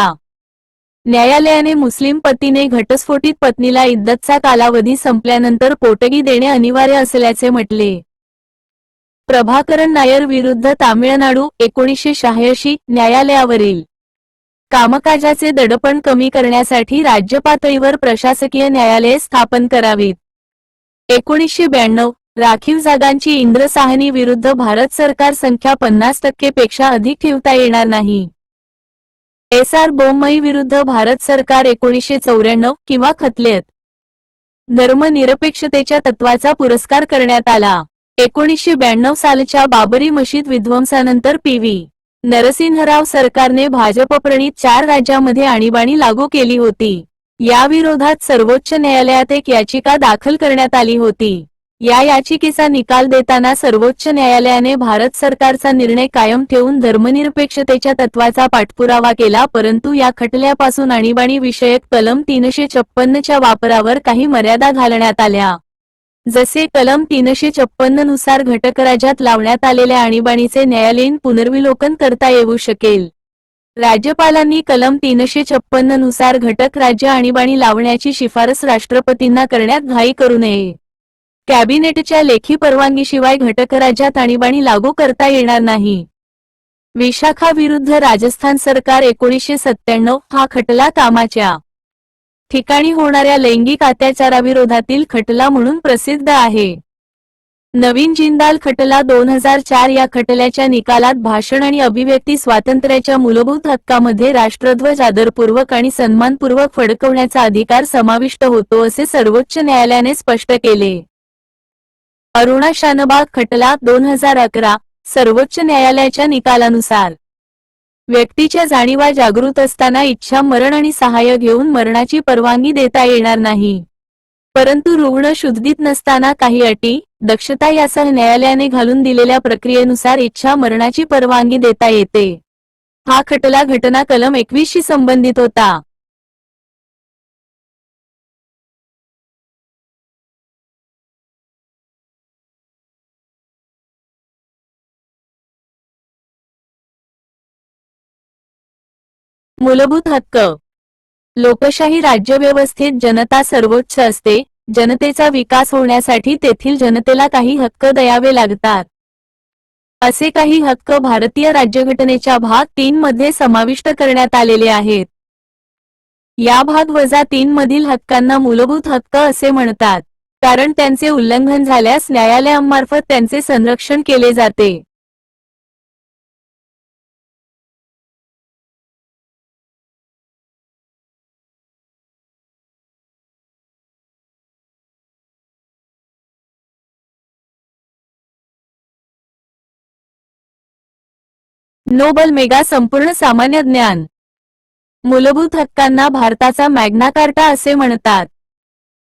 [SPEAKER 1] न्यायालयाने मुस्लिम पतीने घटस्फोटित पत्नीला इद्दतचा कालावधी संपल्यानंतर पोटगी देणे अनिवार्य असल्याचे म्हटले. प्रभाकरन नायर विरुद्ध तामिळनाडू 1986 न्यायालयावरील कामकाजाचे दडपण कमी करण्यासाठी राज्य पातळीवर प्रशासकीय न्यायालये स्थापन करावीत. 1992 राखीव जागांची इंद्र साहनी विरुद्ध भारत सरकार संख्या 50% पेक्षा अधिक ठेवता येणार नाही. एस.आर. बोम्मई विरुद्ध भारत सरकार 1994 किंवा खतलेत धर्मनिरपेक्षतेच्या तत्वाचा पुरस्कार करण्यात आला. 1992 सालच्या बाबरी मशीद विध्वंसानंतर पी.व्ही. नरसिंहराव सरकारने भाजपप्रणीत 4 राज्यांमध्ये आणीबाणी लागू केली होती. या विरोधात सर्वोच्च न्यायालयात एक याचिका दाखल करण्यात आली होती। या याचिकेचा निकाल देताना सर्वोच्च न्यायालयाने भारत सरकारचा निर्णय कायम ठेवून धर्मनिरपेक्षतेच्या तत्वाचा पाठपुरावा केला, परंतु या खटल्यापासून आणीबाणी विषयक कलम 356 च्या वापरावर काही मर्यादा घालण्यात आल्या। जसे कलम 356 नुसार घटकराज्यात लावण्यात आलेल्या आणीबाणीचे न्यायालयीन पुनर्विलोकन करता येऊ शकेल। राज्यपालांनी कलम 356 नुसार घटक राज्य आणीबाणी लावण्याची शिफारस राष्ट्रपतींना करण्यात घाई करू नये। कॅबिनेटच्या लेखी परवानगीशिवाय घटकराज्यात आणीबाणी लागू करता येणार नाही। विशाखा विरुद्ध राजस्थान सरकार 1997 हा खटला कामाच्या ठिकाणी होणाऱ्या लैंगिक अत्याचाराविरोधातील खटला म्हणून प्रसिद्ध आहे। नवीन जिंदाल खटला 2004 या खटल्याच्या निकालात भाषण आणि अभिव्यक्ती स्वातंत्र्याच्या मूलभूत हक्कामध्ये राष्ट्रध्वज आदरपूर्वक आणि सन्मानपूर्वक फडकवण्याचा अधिकार समाविष्ट होतो असे सर्वोच्च न्यायालयाने स्पष्ट केले। अरुणा शानबाग खटला 2011 सर्वोच्च न्यायालयाच्या निकालानुसार व्यक्तीच्या जाणीवा जागृत असताना इच्छा मरण आणि सहाय्य घेऊन मरणाची परवानगी देता येणार नाही, परंतु रुग्ण शुद्धीत नसताना काही अटी दक्षता यासह न्यायालयाने घालून दिलेल्या प्रक्रियेनुसार इच्छा मरणाची परवानगी देता येते। हा खटला घटना कलम 21 शी संबंधित होता। मूलभूत हक्क। लोकशाही राज्यव्यवस्थेत जनता सर्वोच्च असते। जनतेचा विकास होण्यासाठी तेथील जनतेला काही हक्क द्यावे लागतात। असे काही हक्क भारतीय राज्यघटनेच्या भाग 3 मध्ये समाविष्ट करण्यात आलेले आहेत। या भाग वजा 3 मधील हक्कांना मूलभूत हक्क असे म्हणतात, कारण त्यांचे उल्लंघन झाल्यास न्यायालयामार्फत त्यांचे संरक्षण केले जाते। नोबल मेगा संपूर्ण सामान्य ज्ञान। मूलभूत हक्कांना भारताचा मॅग्ना कार्टा असे म्हणतात।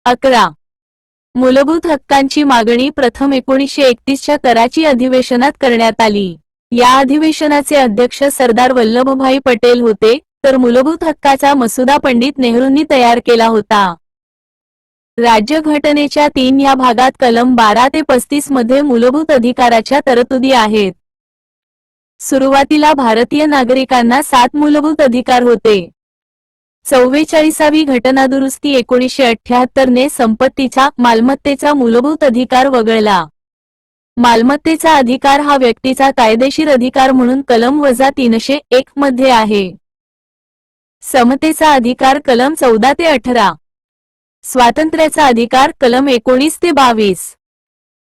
[SPEAKER 1] 11. मूलभूत हक्कांची मागणी प्रथम 1931 च्या कराची अधिवेशनात करण्यात आली। या अधिवेशनाचे अध्यक्ष सरदार वल्लभभाई पटेल होते, तर मूलभूत हक्काचा मसुदा पंडित नेहरूंनी तयार केला होता। राज्यघटनेच्या 3 या भागात कलम 12 ते 35 मध्ये मूलभूत अधिकाराच्या तरतुदी आहेत। सुरुवातीला भारतीय नागरिकांना 7 मूलभूत अधिकार होते। 44वी घटनादुरुस्ती 1978 ने संपत्तीचा मालमत्तेचा मूलभूत अधिकार वगळला। मालमत्तेचा अधिकार हा व्यक्तीचा कायदेशीर अधिकार म्हणून कलम वजा 301 मध्ये आहे। समतेचा अधिकार कलम 14 ते 18। स्वातंत्र्याचा अधिकार कलम 19 ते 22।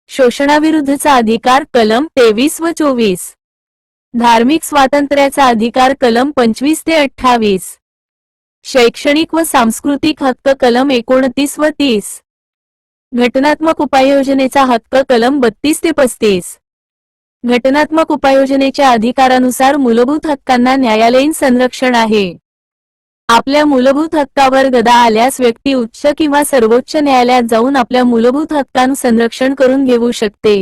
[SPEAKER 1] शोषणाविरुद्धचा अधिकार कलम 23 व 24। धार्मिक स्वातंत्र्याचा अधिकार कलम 25 ते 28। शैक्षणिक व सांस्कृतिक हक्क कलम 29 व 30। घटनात्मक उपाययोजनेचा हक्क कलम 32 ते 35। घटनात्मक उपाययोजनेच्या अधिकारानुसार मूलभूत हक्कांना न्यायालयीन संरक्षण आहे। आपल्या मूलभूत हक्कावर गदा आल्यास व्यक्ती उच्च किंवा सर्वोच्च न्यायालयात जाऊन आपल्या मूलभूत हक्कांचं संरक्षण करून घेऊ शकते।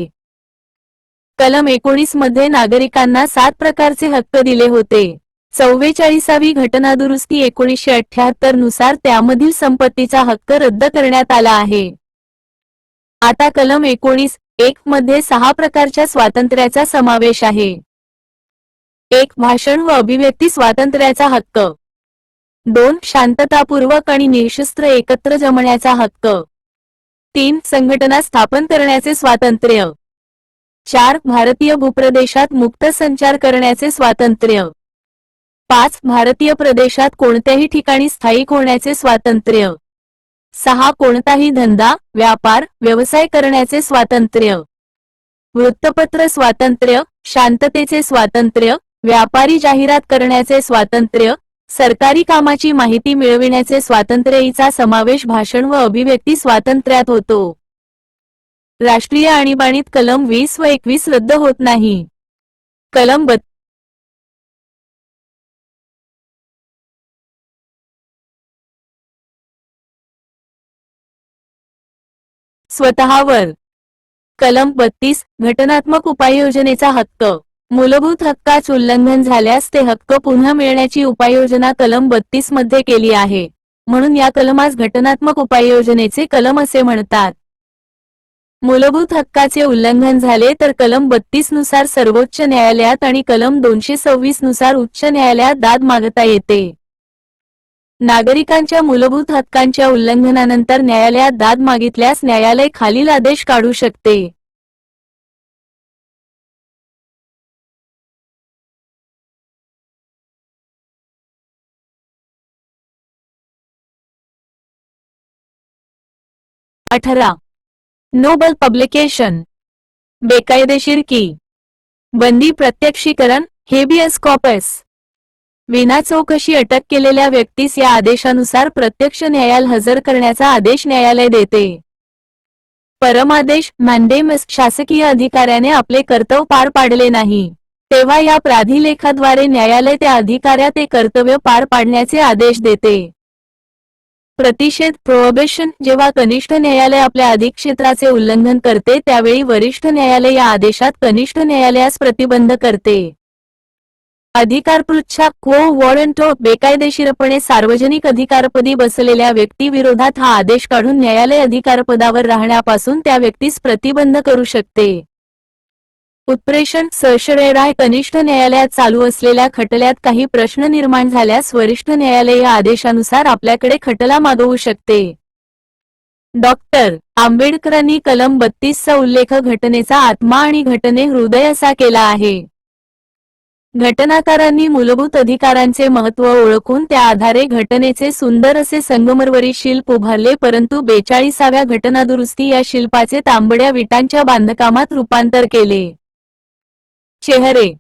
[SPEAKER 1] कलम 19 मध्ये नागरिकांना 7 प्रकारचे हक्क दिले होते। 44वी घटनादुरुस्ती 1978 नुसार त्यामधील संपत्तीचा हक्क रद्द करण्यात आला आहे। आता कलम 19(1) मध्ये 6 प्रकारच्या स्वातंत्र्याचा समावेश आहे। 1. भाषण व अभिव्यक्ती स्वातंत्र्याचा हक्क। 2. शांततापूर्वक आणि निःशस्त्र एकत्र जमण्याचा हक्क। 3. संघटना स्थापन करण्याचे स्वातंत्र्य। 4. भारतीय भूप्रदेशात मुक्त संचार करण्याचे स्वातंत्र्य। 5. भारतीय प्रदेशात कोणत्याही ठिकाणी स्थायिक होण्याचे स्वातंत्र्य। 6. कोणताही धंदा, व्यापार, व्यवसाय करण्याचे स्वातंत्र्य। वृत्तपत्र स्वातंत्र्य, शांततेचे स्वातंत्र्य, व्यापारी जाहिरात करण्याचे स्वातंत्र्य, सरकारी कामाची माहिती मिळविण्याचे स्वातंत्र्य याचा समावेश भाषण व अभिव्यक्ती स्वातंत्र्यात होतो। राष्ट्रीय आणीबाणीत कलम 20 व 21 रद्द होत नाही। कलम स्वतःवर. कलम 32 घटनात्मक उपाययोजनेचा हक्क. मूलभूत हक्काच उल्लंघन झाल्यास ते हक्क पुन्हा मिळण्याची उपाययोजना कलम 32 मध्ये केली आहे, म्हणून या कलमास घटनात्मक उपाययोजनेचे कलम असे म्हणतात. मूलभूत हक्काचे उल्लंघन झाले तर कलम 32 नुसार सर्वोच्च न्यायालयात आणि कलम 226 नुसार उच्च न्यायालयात दाद मागता येते. नागरिकांच्या मूलभूत हक्कांच्या उल्लंघनानंतर न्यायालयात दाद मागितल्यास न्यायालय खालील आदेश काढू शकते. अठरा. Nobel publication. बेकायदेशीर की बंदी प्रत्यक्षीकरण हेबियस कॉर्पस. विना चौकशी अटक केलेल्या व्यक्तीस या आदेशानुसार प्रत्यक्ष न्यायालयात हजर करण्याचा आदेश न्यायालय देते. परमादेश मॅन्डेमस. शासकीय अधिकाऱ्याने आपले कर्तव्य पार पाडले नाही तेव्हा या प्राधिलेखाद्वारे न्यायालय त्या अधिकाऱ्या ते कर्तव्य पार पाडण्याचे आदेश देते. प्रतिषेध प्रोहिबिशन. जेव्हा कनिष्ठ न्यायालय आपल्या अधिक्षेत्राचे उल्लंघन करते त्यावेळी वरिष्ठ न्यायालय या आदेशात कनिष्ठ न्यायालयास प्रतिबंध करते. अधिकारपृच्छा क्वो वॉरंटो. बेकायदेशीरपणे सार्वजनिक अधिकारपदी बसलेल्या व्यक्तीविरोधात हा आदेश काढून न्यायालय अधिकारपदावर राहण्यापासून त्या व्यक्तीस प्रतिबंध करू शकते. उत्प्रेषण सरषरेराय. कनिष्ठ न्यायालयात चालू असलेल्या खटल्यात काही प्रश्न निर्माण झाल्यास वरिष्ठ न्यायालय या आदेशानुसार आपल्याकडे खटला मागवू शकते. डॉक्टर आंबेडकरांनी कलम 32 चा उल्लेख घटनेचा आत्मा आणि घटने हृदय असा केला आहे. घटनाकारांनी मूलभूत अधिकारांचे महत्त्व ओळखून त्या आधारे घटनेचे सुंदर असे संगमरवरी शिल्प उभारले, परंतु 42व्या घटनादुरुस्ती या शिल्पाचे तांबड्या विटांच्या बांधकामात रूपांतर केले. चेहरे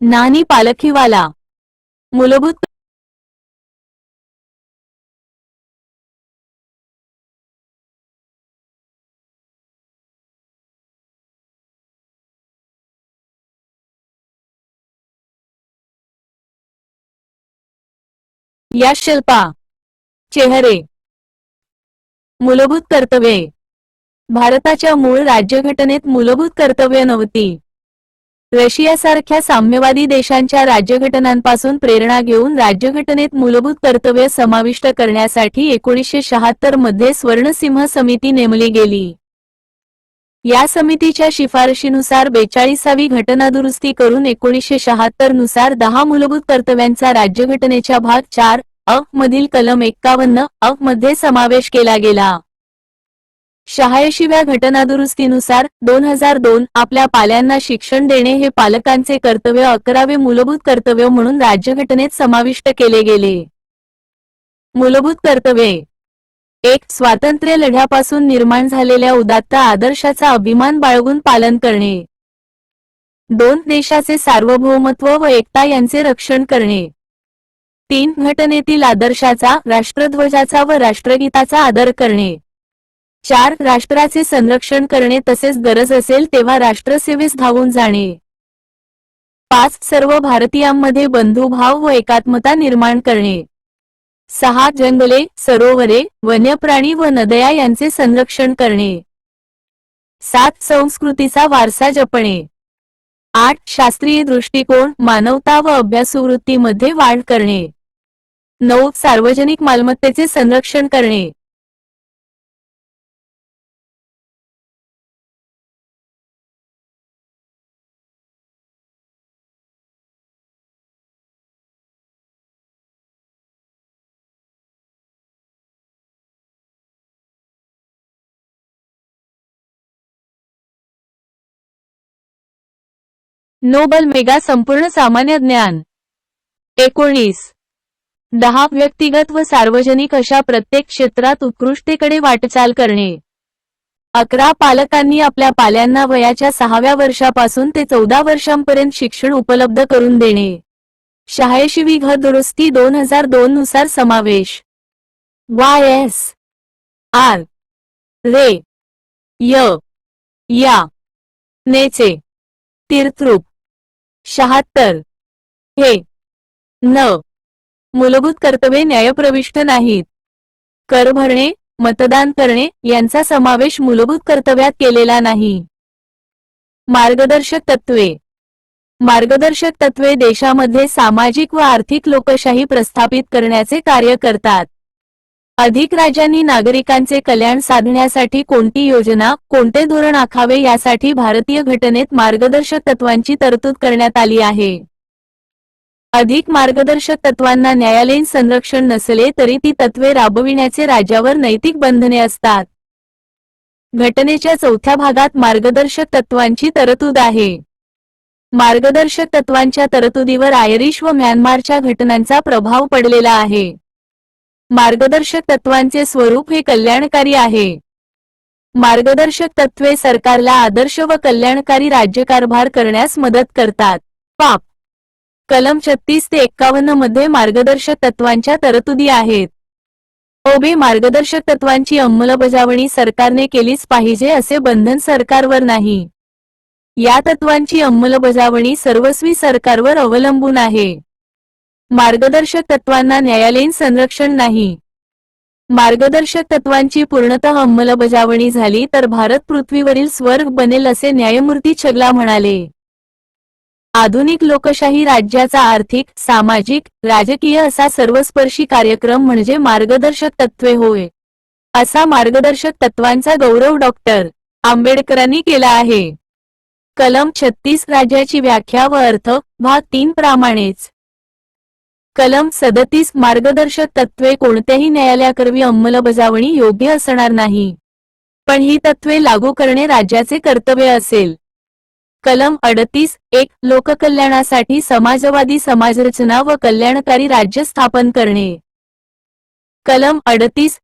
[SPEAKER 1] नानी पालखीवाला. मूलभूत या शिल्पा. चेहरे. मूलभूत कर्तव्ये. भारताच्या मूळ राज्यघटनेत मूलभूत कर्तव्य नव्हती. रशियासारख्या साम्यवादी देशांच्या राज्यघटनांपासून प्रेरणा घेऊन राज्यघटनेत मूलभूत कर्तव्य समाविष्ट करण्यासाठी 1976 मध्ये स्वर्णसिंह समिती नेमली गेली. या समितीच्या शिफारशीनुसार 42वी घटनादुरुस्ती करून 1976 नुसार 10 मूलभूत कर्तव्यांचा राज्यघटनेच्या भाग 4 अ मधील कलम 51 अ मध्ये समावेश केला गेला. 86व्या घटनादुरुस्तीनुसार 2002 आपल्या पाल्यांना शिक्षण देणे हे पालकांचे कर्तव्य 11वे मूलभूत कर्तव्य म्हणून राज्यघटनेत समाविष्ट केले गेले. मूलभूत कर्तव्ये. 1. स्वातंत्र्य लढ्यापासून निर्माण झालेल्या उदात्त आदर्शाचा अभिमान बाळगून पालन करणे. 2. देशाचे सार्वभौमत्व व एकता यांचे रक्षण करणे. 3. घटनेतील आदर्शाचा, राष्ट्रध्वजाचा व राष्ट्रगीताचा आदर करणे. 4. राष्ट्राचे संरक्षण करणे तसेच गरज असेल तेव्हा राष्ट्रसेवेस धावून जाणे. 5. सर्व भारतीयांमध्ये बंधुभाव व एकात्मता निर्माण करणे. 6. जंगले, सरोवरे, वन्यप्राणी व नद्या यांचे संरक्षण करणे. 7. संस्कृतीचा वारसा जपणे. 8. शास्त्रीय दृष्टिकोन, मानवता व अभ्यासवृत्तीमध्ये वाढ करणे. 9. सार्वजनिक मालमत्तेचे संरक्षण करणे. नोबल मेगा संपूर्ण सामान्य ज्ञान. 19. 10. व्यक्तिगत व सार्वजनिक अशा प्रत्येक क्षेत्रात उत्कृष्टतेकडे वाटचाल करणे. 11. पालकांनी आपल्या पाल्यांना वयाच्या 6व्या वर्षापासून ते 14 वर्षांपर्यंत शिक्षण उपलब्ध करून देणे. 86वी घटनादुरुस्ती 2002 नुसार समावेश. YS R रे य या नेचे तीर्थरूप 76 हे न. मूलभूत कर्तव्ये न्यायप्रविष्ट नाहीत. कर भरणे, मतदान करणे यांचा समावेश मूलभूत कर्तव्यात केलेला नाही। मार्गदर्शक तत्त्वे। मार्गदर्शक तत्त्वे देशामध्ये सामाजिक व आर्थिक लोकशाही प्रस्थापित करण्याचे कार्य करतात। अधिक राज्यांनी नागरिकांचे कल्याण साधण्यासाठी कोणती योजना, कोणते धोरण आखावे यासाठी भारतीय घटनेत मार्गदर्शक तत्वांची तरतूद करण्यात आली आहे। अधिक मार्गदर्शक तत्वांना न्यायालयीन संरक्षण नसले तरी ती तत्त्वे राबविण्याचे राज्यावर नैतिक बंधने असतात। घटनेच्या 4थ्या भागात मार्गदर्शक तत्वांची तरतूद आहे। मार्गदर्शक तत्वांच्या तरतुदीवर आयरिश व म्यानमारच्या घटनांचा प्रभाव पडलेला आहे। मार्गदर्शक तत्वांचे स्वरूप हे कल्याणकारी आहे। मार्गदर्शक तत्त्वे सरकारला आदर्श व कल्याणकारी राज्यकारभार करण्यास मदत करतात। पाप कलम 36 ते 51 मध्ये मार्गदर्शक तत्वांच्या तरतुदी आहेत। ओबे मार्गदर्शक तत्वांची अंमलबजावणी सरकारने केलीच पाहिजे असे बंधन सरकारवर नाही। या तत्वांची अंमलबजावणी सर्वस्वी सरकारवर अवलंबून आहे। मार्गदर्शक तत्वांना न्यायालयीन संरक्षण नाही। मार्गदर्शक तत्वांची पूर्णतः अंमलबजावणी झाली तर भारत पृथ्वीवरील स्वर्ग बनेल असे न्यायमूर्ती छगला म्हणाले। आधुनिक लोकशाही राज्याचा आर्थिक, सामाजिक, राजकीय असा सर्वस्पर्शी कार्यक्रम म्हणजे मार्गदर्शक तत्त्वे होय। असा मार्गदर्शक तत्वांचा गौरव डॉक्टर आंबेडकरांनी केला आहे। कलम 36 राज्याची व्याख्या व अर्थ भाग 3 प्रमाणेच। कलम 37 मार्गदर्शक तत्त्वे कोणत्याही न्यायालयाकरवी अंमलबजावणी योग्य असणार नाही, पण ही तत्त्वे लागू करणे राज्याचे कर्तव्य असेल। कलम 38 लोककल्याणासाठी समाजवादी समाजरचना व कल्याणकारी राज्य स्थापन करणे। कलम 38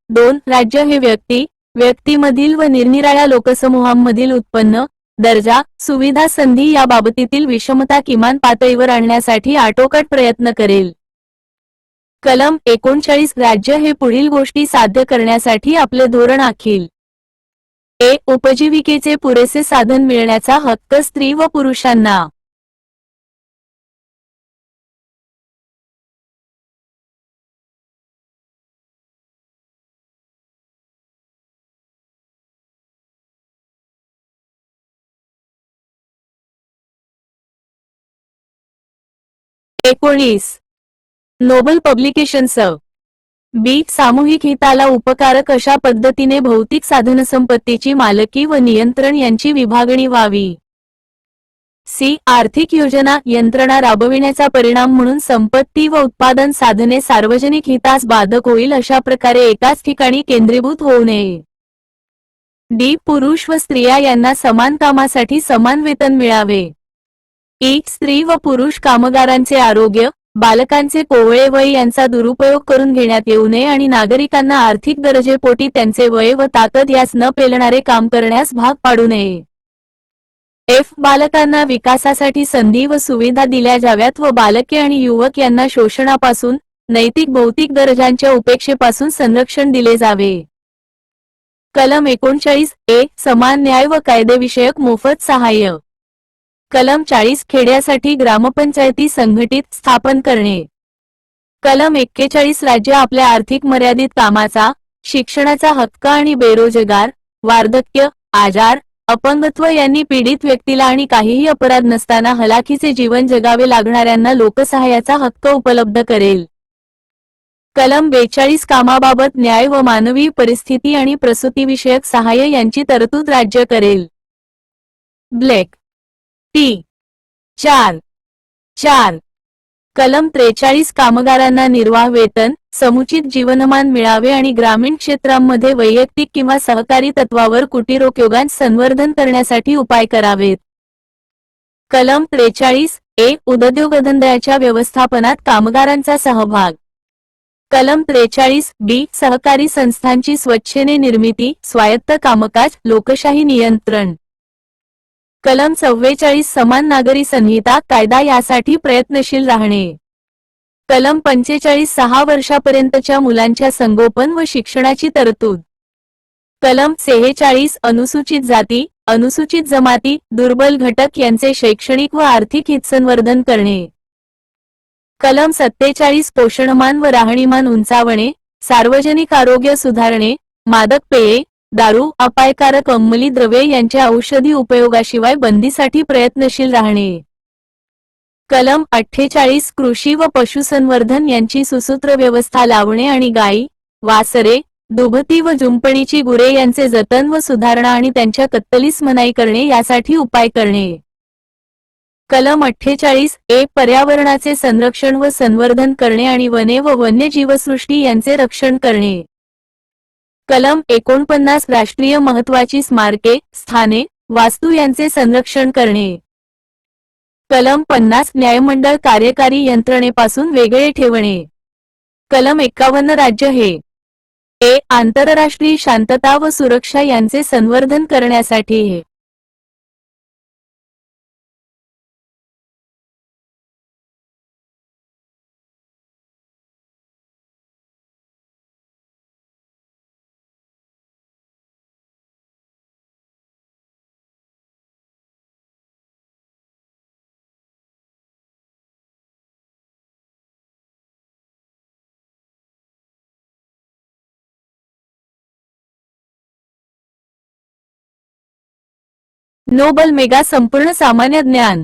[SPEAKER 1] राज्य हे व्यक्तीमधील व निरनिराळ्या लोकसमूहांमधील उत्पन्न, दर्जा, सुविधा, संधी या बाबतीतील विषमता किमान पातळीवर आणण्यासाठी आटोकाट प्रयत्न करेल। कलम 39 राज्य हे पुढील गोष्टी साध्य करण्यासाठी आपले धोरण आखील। उपजीविकेचे पुरेसे साधन मिळण्याचा हक्क स्त्री व पुरुषांना। नोबल पब्लिकेशन्स सामूहिक हिताला उपकारक अशा पद्धतीने भौतिक साधनसंपत्तीची मालकी व नियंत्रण यांची विभागणी व्हावी। आर्थिक योजना यंत्रणा राबविण्याचा परिणाम म्हणून संपत्ती व उत्पादन साधने सार्वजनिक हितास बाधक होईल अशा प्रकारे एकाच ठिकाणी केंद्रीभूत होऊ नये। पुरुष व स्त्रिया यांना समान कामासाठी समान वेतन मिळावे। स्त्री व पुरुष कामगारांचे आरोग्य, बालकांचे कोवळे वय यांचा दुरुपयोग करून घेण्यात येऊ नये आणि नागरिकांना आर्थिक गरजेपोटी त्यांचे वय व ताकद यास न पेलणारे काम करण्यास भाग पाडू नये। बालकांना विकासासाठी संधी व सुविधा दिल्या जाव्यात व बालके आणि युवक यांना शोषणापासून, नैतिक भौतिक गरजांच्या उपेक्षेपासून संरक्षण दिले जावे। कलम 39 समान न्याय व कायदेविषयक मोफत सहाय्य। कलम 40 खेड्यासाठी ग्रामपंचायती संघटित स्थापन करणे। कलम 41 राज्य आपल्या आर्थिक मर्यादित कामाचा, शिक्षणाचा हक्क आणि बेरोजगार, वार्धक्य, आजार, अपंगत्व यांनी पीडित व्यक्तीला आणि काहीही अपराध नसताना हलाखीचे जीवन जगावे लागणाऱ्यांना लोकसहाय्याचा हक्क उपलब्ध करेल। कलम 42 कामाबाबत न्याय व मानवी परिस्थिती आणि प्रसूतीविषयक सहाय्य यांची तरतूद राज्य करेल। ब्लॅक 4 कलम 43 कामगारांना निर्वाह वेतन, समुचित जीवनमान मिळावे आणि ग्रामीण क्षेत्रांमध्ये वैयक्तिक किंवा सहकारी तत्वावर कुटीरोद्योगां संवर्धन करण्यासाठी उपाय करावेत। कलम 43 उद्योगधंद्याच्या व्यवस्थापनात कामगारांचा सहभाग। कलम 43 सहकारी संस्थांची स्वच्छेने निर्मिती, स्वायत्त कामकाज, लोकशाही नियंत्रण। कलम 44 समान नागरी संहिता कायदा यासाठी प्रयत्नशील राहणे। कलम 45 6 वर्षापर्यंतच्या मुलांच्या संगोपन व शिक्षणाची तरतूद। कलम 46 अनुसूचित जाती, अनुसूचित जमाती, दुर्बल घटक यांचे शैक्षणिक व आर्थिक हितसंवर्धन करणे। कलम 47 पोषणमान व राहणीमान उंचावणे, सार्वजनिक आरोग्य सुधारणे, मादक पेये, दारू, अपायकारक अंमली द्रव्ये यांच्या औषधी उपयोगाशिवाय बंदीसाठी प्रयत्नशील राहणे. कलम 48 कृषी व पशुसंवर्धन यांची सुसूत्र व्यवस्था लावणे आणि गायी, वासरे, दुभती व जुंपणीची गुरे यांचे जतन व सुधारणा आणि त्यांच्या कत्तलीस मनाई करणे यासाठी उपाय करणे. कलम 48 पर्यावरणाचे संरक्षण व संवर्धन करणे आणि वने व वन्यजीवसृष्टी यांचे रक्षण करणे. कलम 49 राष्ट्रीय महत्त्वाची स्मारके, स्थाने, वास्तू यांचे संरक्षण करणे. कलम 50 न्यायमंडळ कार्यकारी यंत्रणेपासून वेगळे ठेवणे. कलम 51 राज्य हे आंतरराष्ट्रीय शांतता व सुरक्षा यांचे संवर्धन करण्यासाठी हे. नोबल मेगा संपूर्ण सामान्य ज्ञान.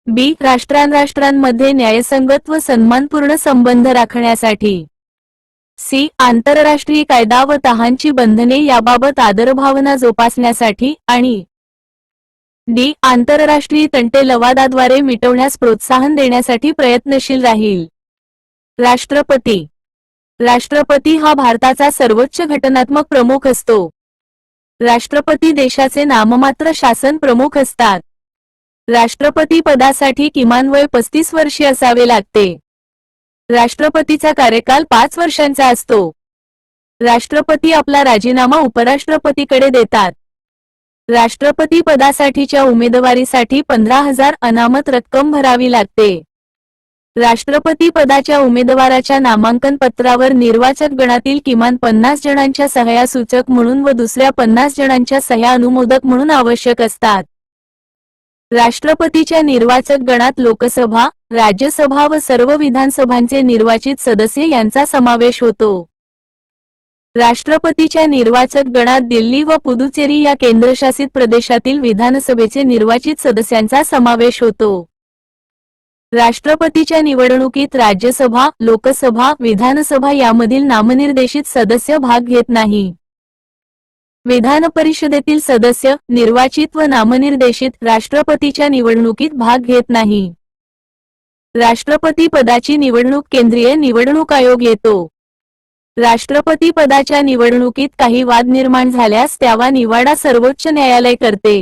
[SPEAKER 1] बी राष्ट्रांमध्ये न्यायसंगत व सन्मानपूर्ण संबंध राखण्यासाठी. सी आंतरराष्ट्रीय कायदा व तहांची बंधने याबाबत आदरभावना जोपासण्यासाठी आणि डी आंतरराष्ट्रीय तंटे लवादाद्वारे मिटवण्यास प्रोत्साहन देण्यासाठी प्रयत्नशील राहील. राष्ट्रपती. राष्ट्रपती हा भारताचा सर्वोच्च घटनात्मक प्रमुख असतो. राष्ट्रपती देशाचे नाममात्र शासन प्रमुख असतात. राष्ट्रपती पदासाठी किमान वय 35 वर्षे असावे लागते. राष्ट्रपतीचा कार्यकाल 5 वर्षांचा असतो. राष्ट्रपती आपला राजीनामा उपराष्ट्रपतीकडे देतात. राष्ट्रपती पदासाठीच्या उमेदवारीसाठी 15,000 अनामत रक्कम भरावी लागते. राष्ट्रपती पदाच्या उमेदवाराच्या नामांकन पत्रावर निर्वाचक गणातील किमान 50 जणांच्या सह्या सूचक म्हणून व दुसऱ्या 50 जणांच्या सह्या अनुमोदक म्हणून आवश्यक असतात. राष्ट्रपतीच्या निर्वाचक गणात लोकसभा, राज्यसभा व सर्व विधानसभांचे निर्वाचित सदस्य यांचा समावेश होतो. राष्ट्रपतीच्या निर्वाचक गणात दिल्ली व पुदुचेरी या केंद्रशासित प्रदेशातील विधानसभेचे निर्वाचित सदस्यांचा समावेश होतो. राष्ट्रपतीच्या निवडणुकीत राज्यसभा, लोकसभा, विधानसभा यामधील नामनिर्देशित सदस्य भाग घेत नाही. विधान परिषदेतील सदस्य, निर्वाचित व नामनिर्देशित, राष्ट्रपतीच्या निवडणुकीत भाग घेत नाही. राष्ट्रपती पदाची निवडणूक केंद्रीय निवडणूक आयोग येतो. राष्ट्रपती पदाच्या निवडणुकीत काही वाद निर्माण झाल्यास त्यावा निवाडा सर्वोच्च न्यायालय करते.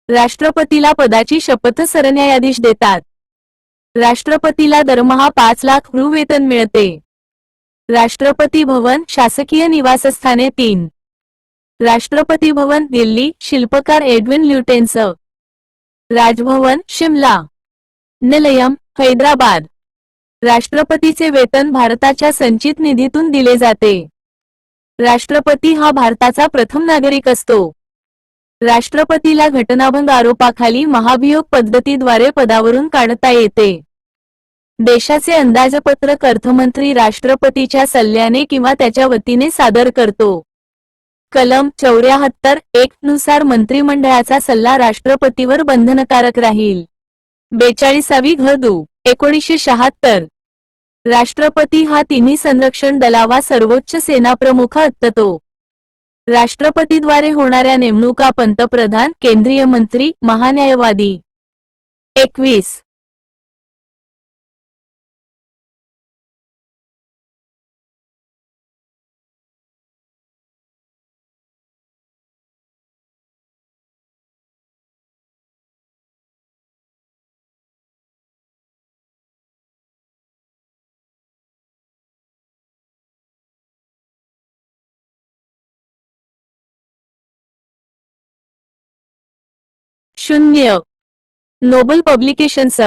[SPEAKER 1] राष्ट्रपतीला पदाची शपथ सरन्यायाधीश देतात. राष्ट्रपतीला दरमहा 5 लाख रु वेतन मिळते. राष्ट्रपती भवन, शासकीय निवासस्थाने 3. राष्ट्रपती भवन, दिल्ली, शिल्पकार एडविन ल्युटेन्स. राजभवन, शिमला. निलयम, हैदराबाद. राष्ट्रपतीचे वेतन भारताच्या संचित निधीतून दिले जाते. राष्ट्रपती हा भारताचा प्रथम नागरिक असतो. राष्ट्रपतीला घटनाभंग आरोपाखाली महाभियोग पद्धतीद्वारे पदावरून काढता येते. देशाचे अंदाजपत्रक अर्थमंत्री राष्ट्रपतीच्या सल्ल्याने किंवा त्याच्या वतीने सादर करतो. कलम 74(1) नुसार मंत्रिमंडळाचा सल्ला राष्ट्रपतीवर बंधनकारक राहील. 42वी घ. 1976. राष्ट्रपती हा तिन्ही संरक्षण दलावा सर्वोच्च सेनाप्रमुख असतो. राष्ट्रपतीद्वारे होणाऱ्या नेमणुका पंतप्रधान, केंद्रीय मंत्री, महान्यायवादी. 21. शून्य. Nobel publications.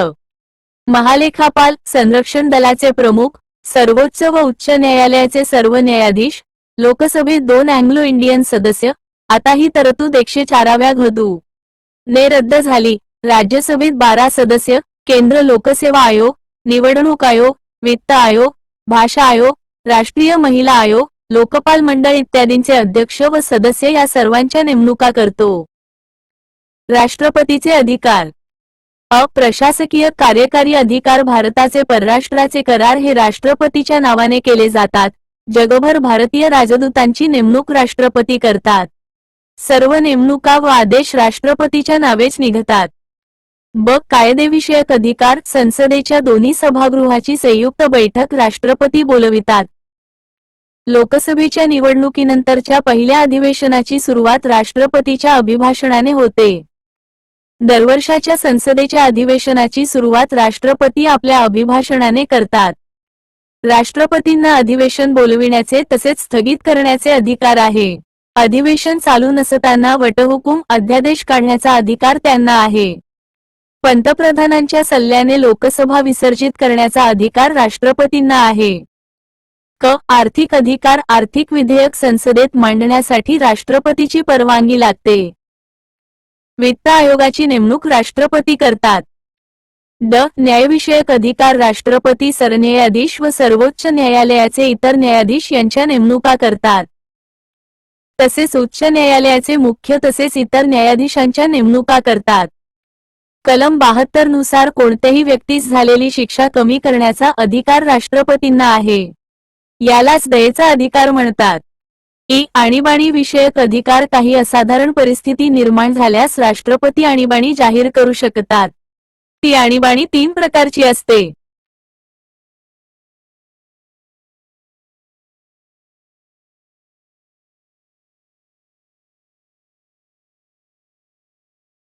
[SPEAKER 1] महालेखापाल, संरक्षण दलाचे प्रमुख, सर्वोच्च व उच्च न्यायालयाचे सर्व न्यायाधीश, लोकसभेत 2 अँग्लो इंडियन सदस्य. आता ही तरतूद 104व्या घ. ने रद्द झाली. राज्यसभेत 12 सदस्य, केंद्र लोकसेवा आयोग, निवडणूक आयोग, वित्त आयोग, भाषा आयोग, राष्ट्रीय महिला आयोग, लोकपाल मंडळ इत्यादींचे अध्यक्ष व सदस्य या सर्वांच्या नेमणुका करतो। राष्ट्रपतीचे अधिकार। प्रशासकीय कार्यकारी अधिकार। भारताचे परराष्ट्राचे करार हे राष्ट्रपतीच्या नावाने केले जातात। जगभर भारतीय राजदूतांची नेमणूक राष्ट्रपती करतात। सर्व नेमणुका व आदेश राष्ट्रपतीच्या नावेच निघतात। कायदेविषयक अधिकार। संसदेच्या दोन्ही सभागृहाची संयुक्त बैठक राष्ट्रपती बोलवितात। लोकसभेच्या निवडणुकीनंतरच्या पहिल्या अधिवेशनाची सुरुवात राष्ट्रपतीच्या अभिभाषणाने होते। दरवर्षाच्या संसदेच्या अधिवेशनाची सुरुवात राष्ट्रपती आपल्या अभिभाषणाने करतात। राष्ट्रपतींना अधिवेशन बोलविण्याचे तसेच स्थगित करण्याचे अधिकार आहे। अधिवेशन चालू नसताना वटहुकूम अध्यादेश काढण्याचा अधिकार त्यांना आहे। पंतप्रधानांच्या सल्ल्याने लोकसभा विसर्जित करण्याचा अधिकार राष्ट्रपतींना आहे। आर्थिक अधिकार। आर्थिक विधेयक संसदेत मांडण्यासाठी राष्ट्रपतीची परवानगी लागते। वित्त आयोगाची नेमणूक राष्ट्रपती करतात। न्यायविषयक अधिकार। राष्ट्रपती सरन्यायाधीश व सर्वोच्च न्यायालयाचे इतर न्यायाधीश यांच्या नेमणुका करतात। तसेच उच्च न्यायालयाचे मुख्य तसेच इतर न्यायाधीशांच्या नेमणुका करतात। कलम 72 नुसार कोणत्याही व्यक्तीस झालेली शिक्षा कमी करण्याचा अधिकार राष्ट्रपतींना आहे। यालाच दयेचा अधिकार म्हणतात। आणीबाणी विषयक अधिकार। काही असाधारण परिस्थिती निर्माण झाल्यास राष्ट्रपती आणीबाणी जाहीर करू शकतात। ती आणीबाणी 3 प्रकारची असते।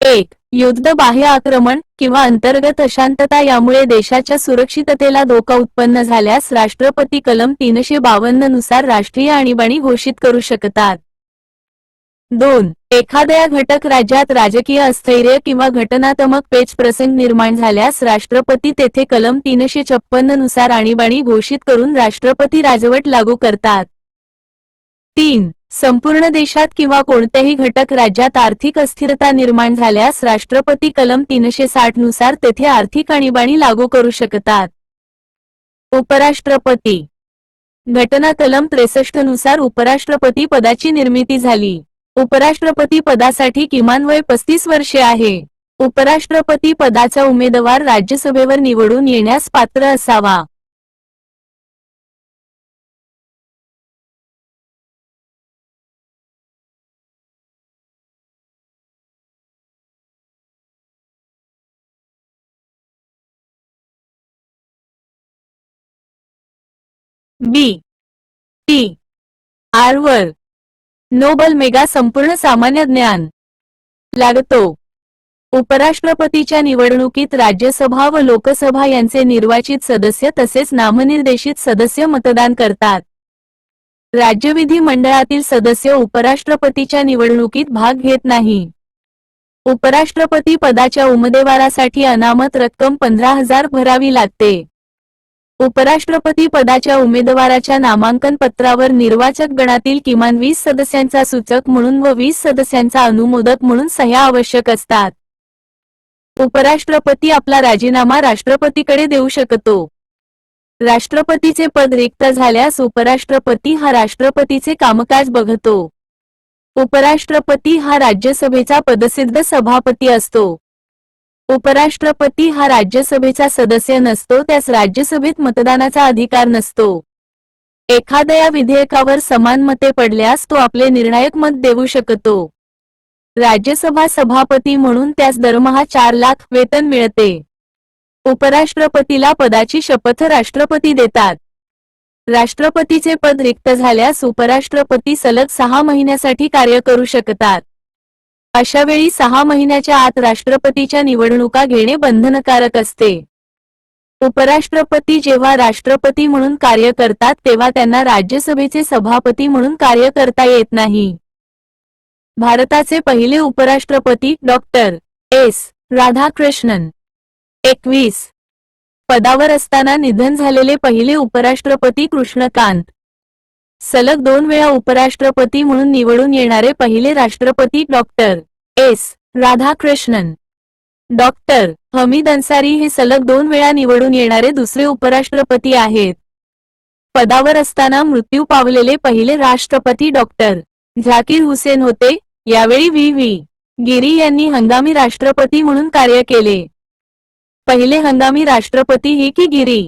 [SPEAKER 1] 1. युद्ध, बाह्य आक्रमण किंवा अंतर्गत अशांतता यामुळे देशाच्या सुरक्षिततेला धोका उत्पन्न झाल्यास राष्ट्रपती कलम 352 नुसार राष्ट्रीय आणीबाणी घोषित करू शकतात। 2. एखाद्या घटक राज्यात राजकीय अस्थैर्य किंवा घटनात्मक पेच प्रसंग निर्माण झाल्यास राष्ट्रपती तेथे कलम 356 नुसार आणीबाणी घोषित करून राष्ट्रपती राजवट लागू करतात। 3. संपूर्ण देशात किंवा कोणत्याही घटक राज्यात आर्थिक अस्थिरता निर्माण झाल्यास राष्ट्रपती कलम 360 नुसार तेथे आर्थिक आणीबाणी लागू करू शकतात। उपराष्ट्रपती। घटना कलम 63 नुसार उपराष्ट्रपती पदाची निर्मिती झाली। उपराष्ट्रपती पदासाठी किमान वय 35 वर्षे आहे। उपराष्ट्रपती पदाचा उमेदवार राज्यसभेवर निवडून येण्यास पात्र असावा। आर वर नोबल मेगा संपूर्ण सामान्य ज्ञान लागतो। उपराष्ट्रपतीच्या निवडणुकीत राज्यसभा व लोकसभा यांचे निर्वाचित सदस्य तसेच नामनिर्देशित सदस्य मतदान करतात। राज्यविधी मंडळातील सदस्य उपराष्ट्रपतीच्या निवडणुकीत भाग घेत नाही। उपराष्ट्रपती पदाच्या उमेदवारासाठी अनामत रक्कम 15,000 भरावी लागते। उपराष्ट्रपती पदाच्या उमेदवाराच्या नामांकन पत्रावर निर्वाचक गणातील किमान 20 सदस्यांचा सूचक म्हणून व 20 सदस्यांचा अनुमोदक म्हणून सह्या आवश्यक असतात। उपराष्ट्रपती आपला राजीनामा राष्ट्रपतीकडे देऊ शकतो। राष्ट्रपतीचे पद रिक्त झाल्यास उपराष्ट्रपती हा राष्ट्रपतीचे कामकाज बघतो। उपराष्ट्रपती हा राज्यसभेचा पदसिद्ध सभापती असतो। उपराष्ट्रपती हा राज्यसभेचा सदस्य नसतो, त्यास राज्यसभेत मतदानाचा अधिकार नसतो। एखाद्या विधेयकावर समान मते पडल्यास तो आपले निर्णायक मत देऊ शकतो। राज्यसभा सभापती म्हणून त्यास दरमहा 4 लाख वेतन मिळते। उपराष्ट्रपतीला पदाची शपथ राष्ट्रपती देतात। राष्ट्रपतीचे पद रिक्त झाल्यास उपराष्ट्रपती सलग 6 महिन्यासाठी कार्य करू शकतात। अशा वेळी 6 महिन्याच्या आत राष्ट्रपतीच्या निवडणुका घेणे बंधनकारक असते। उपराष्ट्रपती जेव्हा राष्ट्रपती म्हणून कार्य करतात तेव्हा त्यांना राज्यसभेचे सभापती म्हणून कार्य करता येत नाही। भारताचे पहिले उपराष्ट्रपती डॉक्टर एस. राधाकृष्णन 21 पदावर असताना निधन झालेले पहिले उपराष्ट्रपती कृष्णकांत। सलग 2 वेळा उपराष्ट्रपती म्हणून निवडून येणारे पहिले राष्ट्रपती doctor S. Radhakrishnan. Doctor Hamid Ansari हे सलग 2 वेळा निवडून येणारे दुसरे उपराष्ट्रपती आहेत। पदावर असताना मृत्यू पावलेले पहिले राष्ट्रपती डॉक्टर झाकीर हुसेन होते। यावेळी व्ही गिरी यांनी हंगामी राष्ट्रपती म्हणून कार्य केले। पहिले हंगामी राष्ट्रपती ही की गिरी।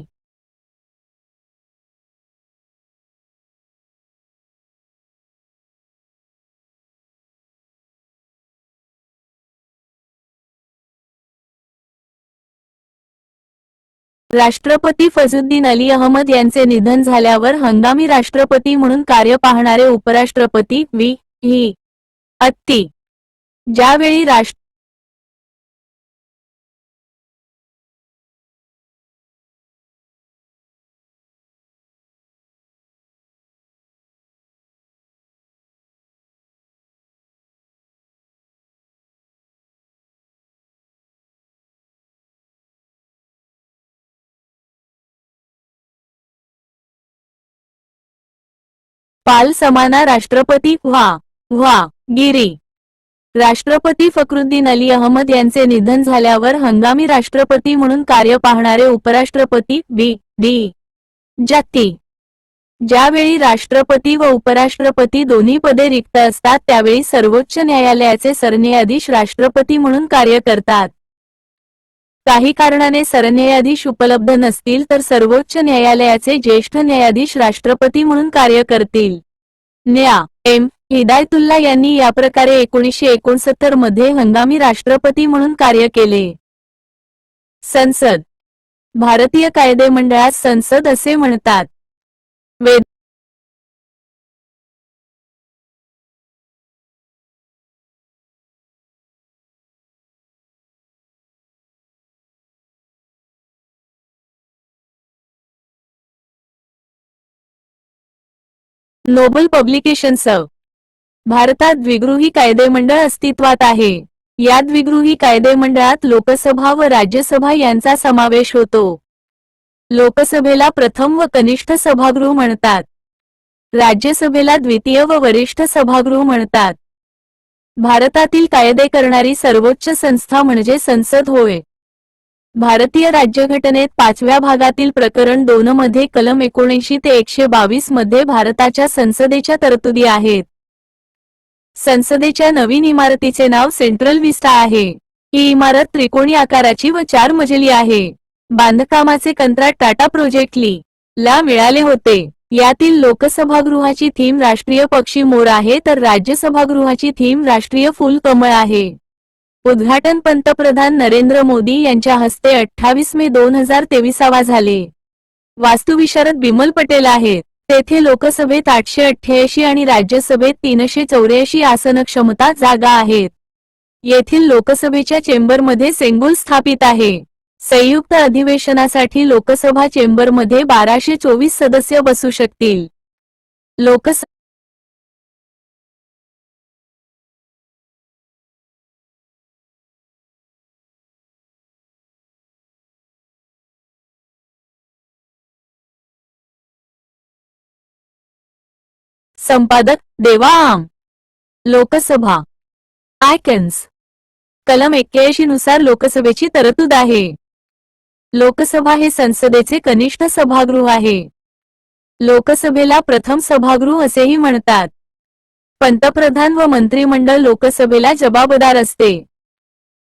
[SPEAKER 1] राष्ट्रपती फजलुद्दीन अली अहमद यांचे निधन झाल्यावर हंगामी राष्ट्रपती म्हणून कार्य पाहणारे उपराष्ट्रपती व्ही अत्ती ज्यावेळी पाल समाना राष्ट्रपती व्हा गिरी। राष्ट्रपती फखरुद्दीन अली अहमद यांचे निधन झाल्यावर हंगामी राष्ट्रपती म्हणून कार्य पाहणारे उपराष्ट्रपती डी जाती ज्यावेळी राष्ट्रपती व उपराष्ट्रपती दोन्ही पदे रिक्त असतात त्यावेळी सर्वोच्च न्यायालयाचे सरन्यायाधीश राष्ट्रपती म्हणून कार्य करतात। काही कारणाने सरन्यायाधीश उपलब्ध नसतील तर सर्वोच्च न्यायालयाचे ज्येष्ठ न्यायाधीश राष्ट्रपती म्हणून कार्य करतील। न्या. एम. हिदायतुल्ला यांनी याप्रकारे 1969 मध्ये हंगामी राष्ट्रपती म्हणून कार्य केले। संसद भारतीय कायदेमंडळात संसद असे म्हणतात। Nobel publications. भारतात द्विगृही कायदेमंडळ अस्तित्वात आहे। या द्विगृही कायदेमंडळात लोकसभा व राज्यसभा यांचा समावेश होतो। लोकसभेला प्रथम व कनिष्ठ सभागृह म्हणतात। राज्यसभेला द्वितीय व वरिष्ठ सभागृह म्हणतात। भारतातील कायदे करणारी सर्वोच्च संस्था म्हणजे संसद होय। भारतीय राज्यघटनेत 5व्या भागातील प्रकरण 2 मध्ये कलम 79 ते 122 मध्ये भारताच्या संसदेच्या तरतुदी आहेत। संसदेच्या नवीन इमारतीचे नाव सेंट्रल विस्टा आहे। ही इमारत त्रिकोणी आकाराची व 4 मजली आहे। बांधकामाचे कंत्राट टाटा प्रोजेक्ट ला मिळाले होते। यातील लोकसभागृहाची थीम राष्ट्रीय पक्षी मोर आहे तर राज्यसभागृहाची थीम राष्ट्रीय फूल कमळ आहे। उद्घाटन पंतप्रधान नरेंद्र मोदी यांच्या हस्ते 28 मे 2023 झाले। वास्तुविशारद बिमल पटेल आहेत। तेथे लोकसभेत 888 आणि राज्यसभेत 384 आसन क्षमता जागा आहेत। येथील लोकसभेच्या चेंबरमध्ये सेंगुल स्थापित आहे। संयुक्त अधिवेशनासाठी लोकसभा चेंबरमध्ये 1224 सदस्य बसू शकतील। संपादक देवा लोकसभा आयकन्स कलम 81 नुसार लोकसभेची तरतूद आहे। लोकसभा हे संसदेचे कनिष्ठ सभागृह आहे। लोकसभेला प्रथम सभागृह असेही म्हणतात। पंतप्रधान व मंत्रिमंडळ लोकसभेला जबाबदार असते।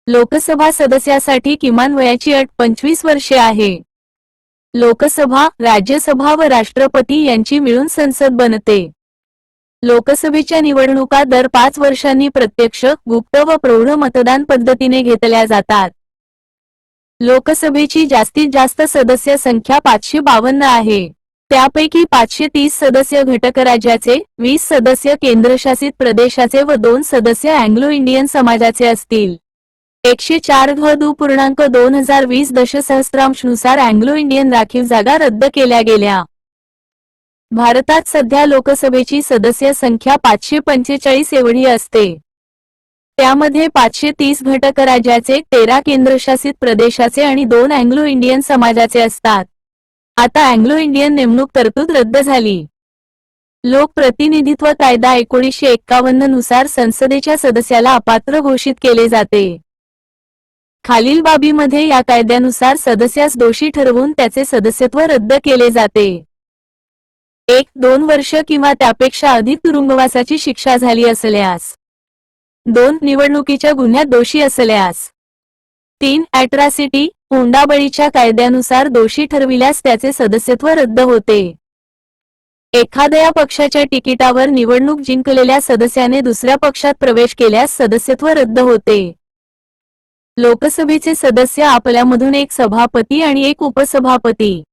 [SPEAKER 1] लोकसभा सदस्यासाठी किमान वयाची अट 25 वर्षे आहे। लोकसभा, राज्यसभा व राष्ट्रपती यांची मिळून संसद बनते। लोकसभेच्या निवडणुका दर 5 वर्षांनी प्रत्यक्ष, गुप्त व प्रौढ मतदान पद्धतीने घेतल्या जातात। लोकसभेची जास्तीत जास्त सदस्य संख्या 552 आहे। त्यापैकी 530 सदस्य घटक राज्याचे, 20 सदस्य केंद्रशासित प्रदेशाचे व 2 सदस्य अँग्लो इंडियन समाजाचे असतील। 104 घ. 2020 दशसहस्रांश नुसार अँग्लो इंडियन राखीव जागा रद्द केल्या गेल्या। भारतात सध्या लोकसभेची सदस्य संख्या 545 एवढी असते। त्यामध्ये 530 घटक राज्याचे, 13 केंद्रशासित प्रदेशाचे आणि 2 अँग्लो इंडियन समाजाचे असतात। आता अँग्लो इंडियन नेमणूक तरतूद रद्द झाली। लोक प्रतिनिधित्व कायदा 1951 नुसार संसदेच्या सदस्याला अपात्र घोषित केले जाते। खालील बाबीमध्ये या कायद्यानुसार सदस्यास दोषी ठरवून त्याचे सदस्यत्व रद्द केले जाते। 1. 2 वर्ष किंवा त्यापेक्षा अधिक तुरुंगवासाची शिक्षा झाली असल्यास. 2. निवडणुकीच्या गुन्ह्यात दोषी असल्यास. 3. ॲट्रॉसिटी, हुंडाबळीच्या कायद्यानुसार दोषी ठरविल्यास त्याचे सदस्यत्व रद्द होते. एखाद्या पक्षाच्या तिकिटावर निवडणूक जिंकलेल्या सदस्याने दुसऱ्या पक्षात प्रवेश केल्यास सदस्यत्व रद्द होते. लोकसभेचे सदस्य आपल्यामधून एक सभापती आणि एक उपसभापती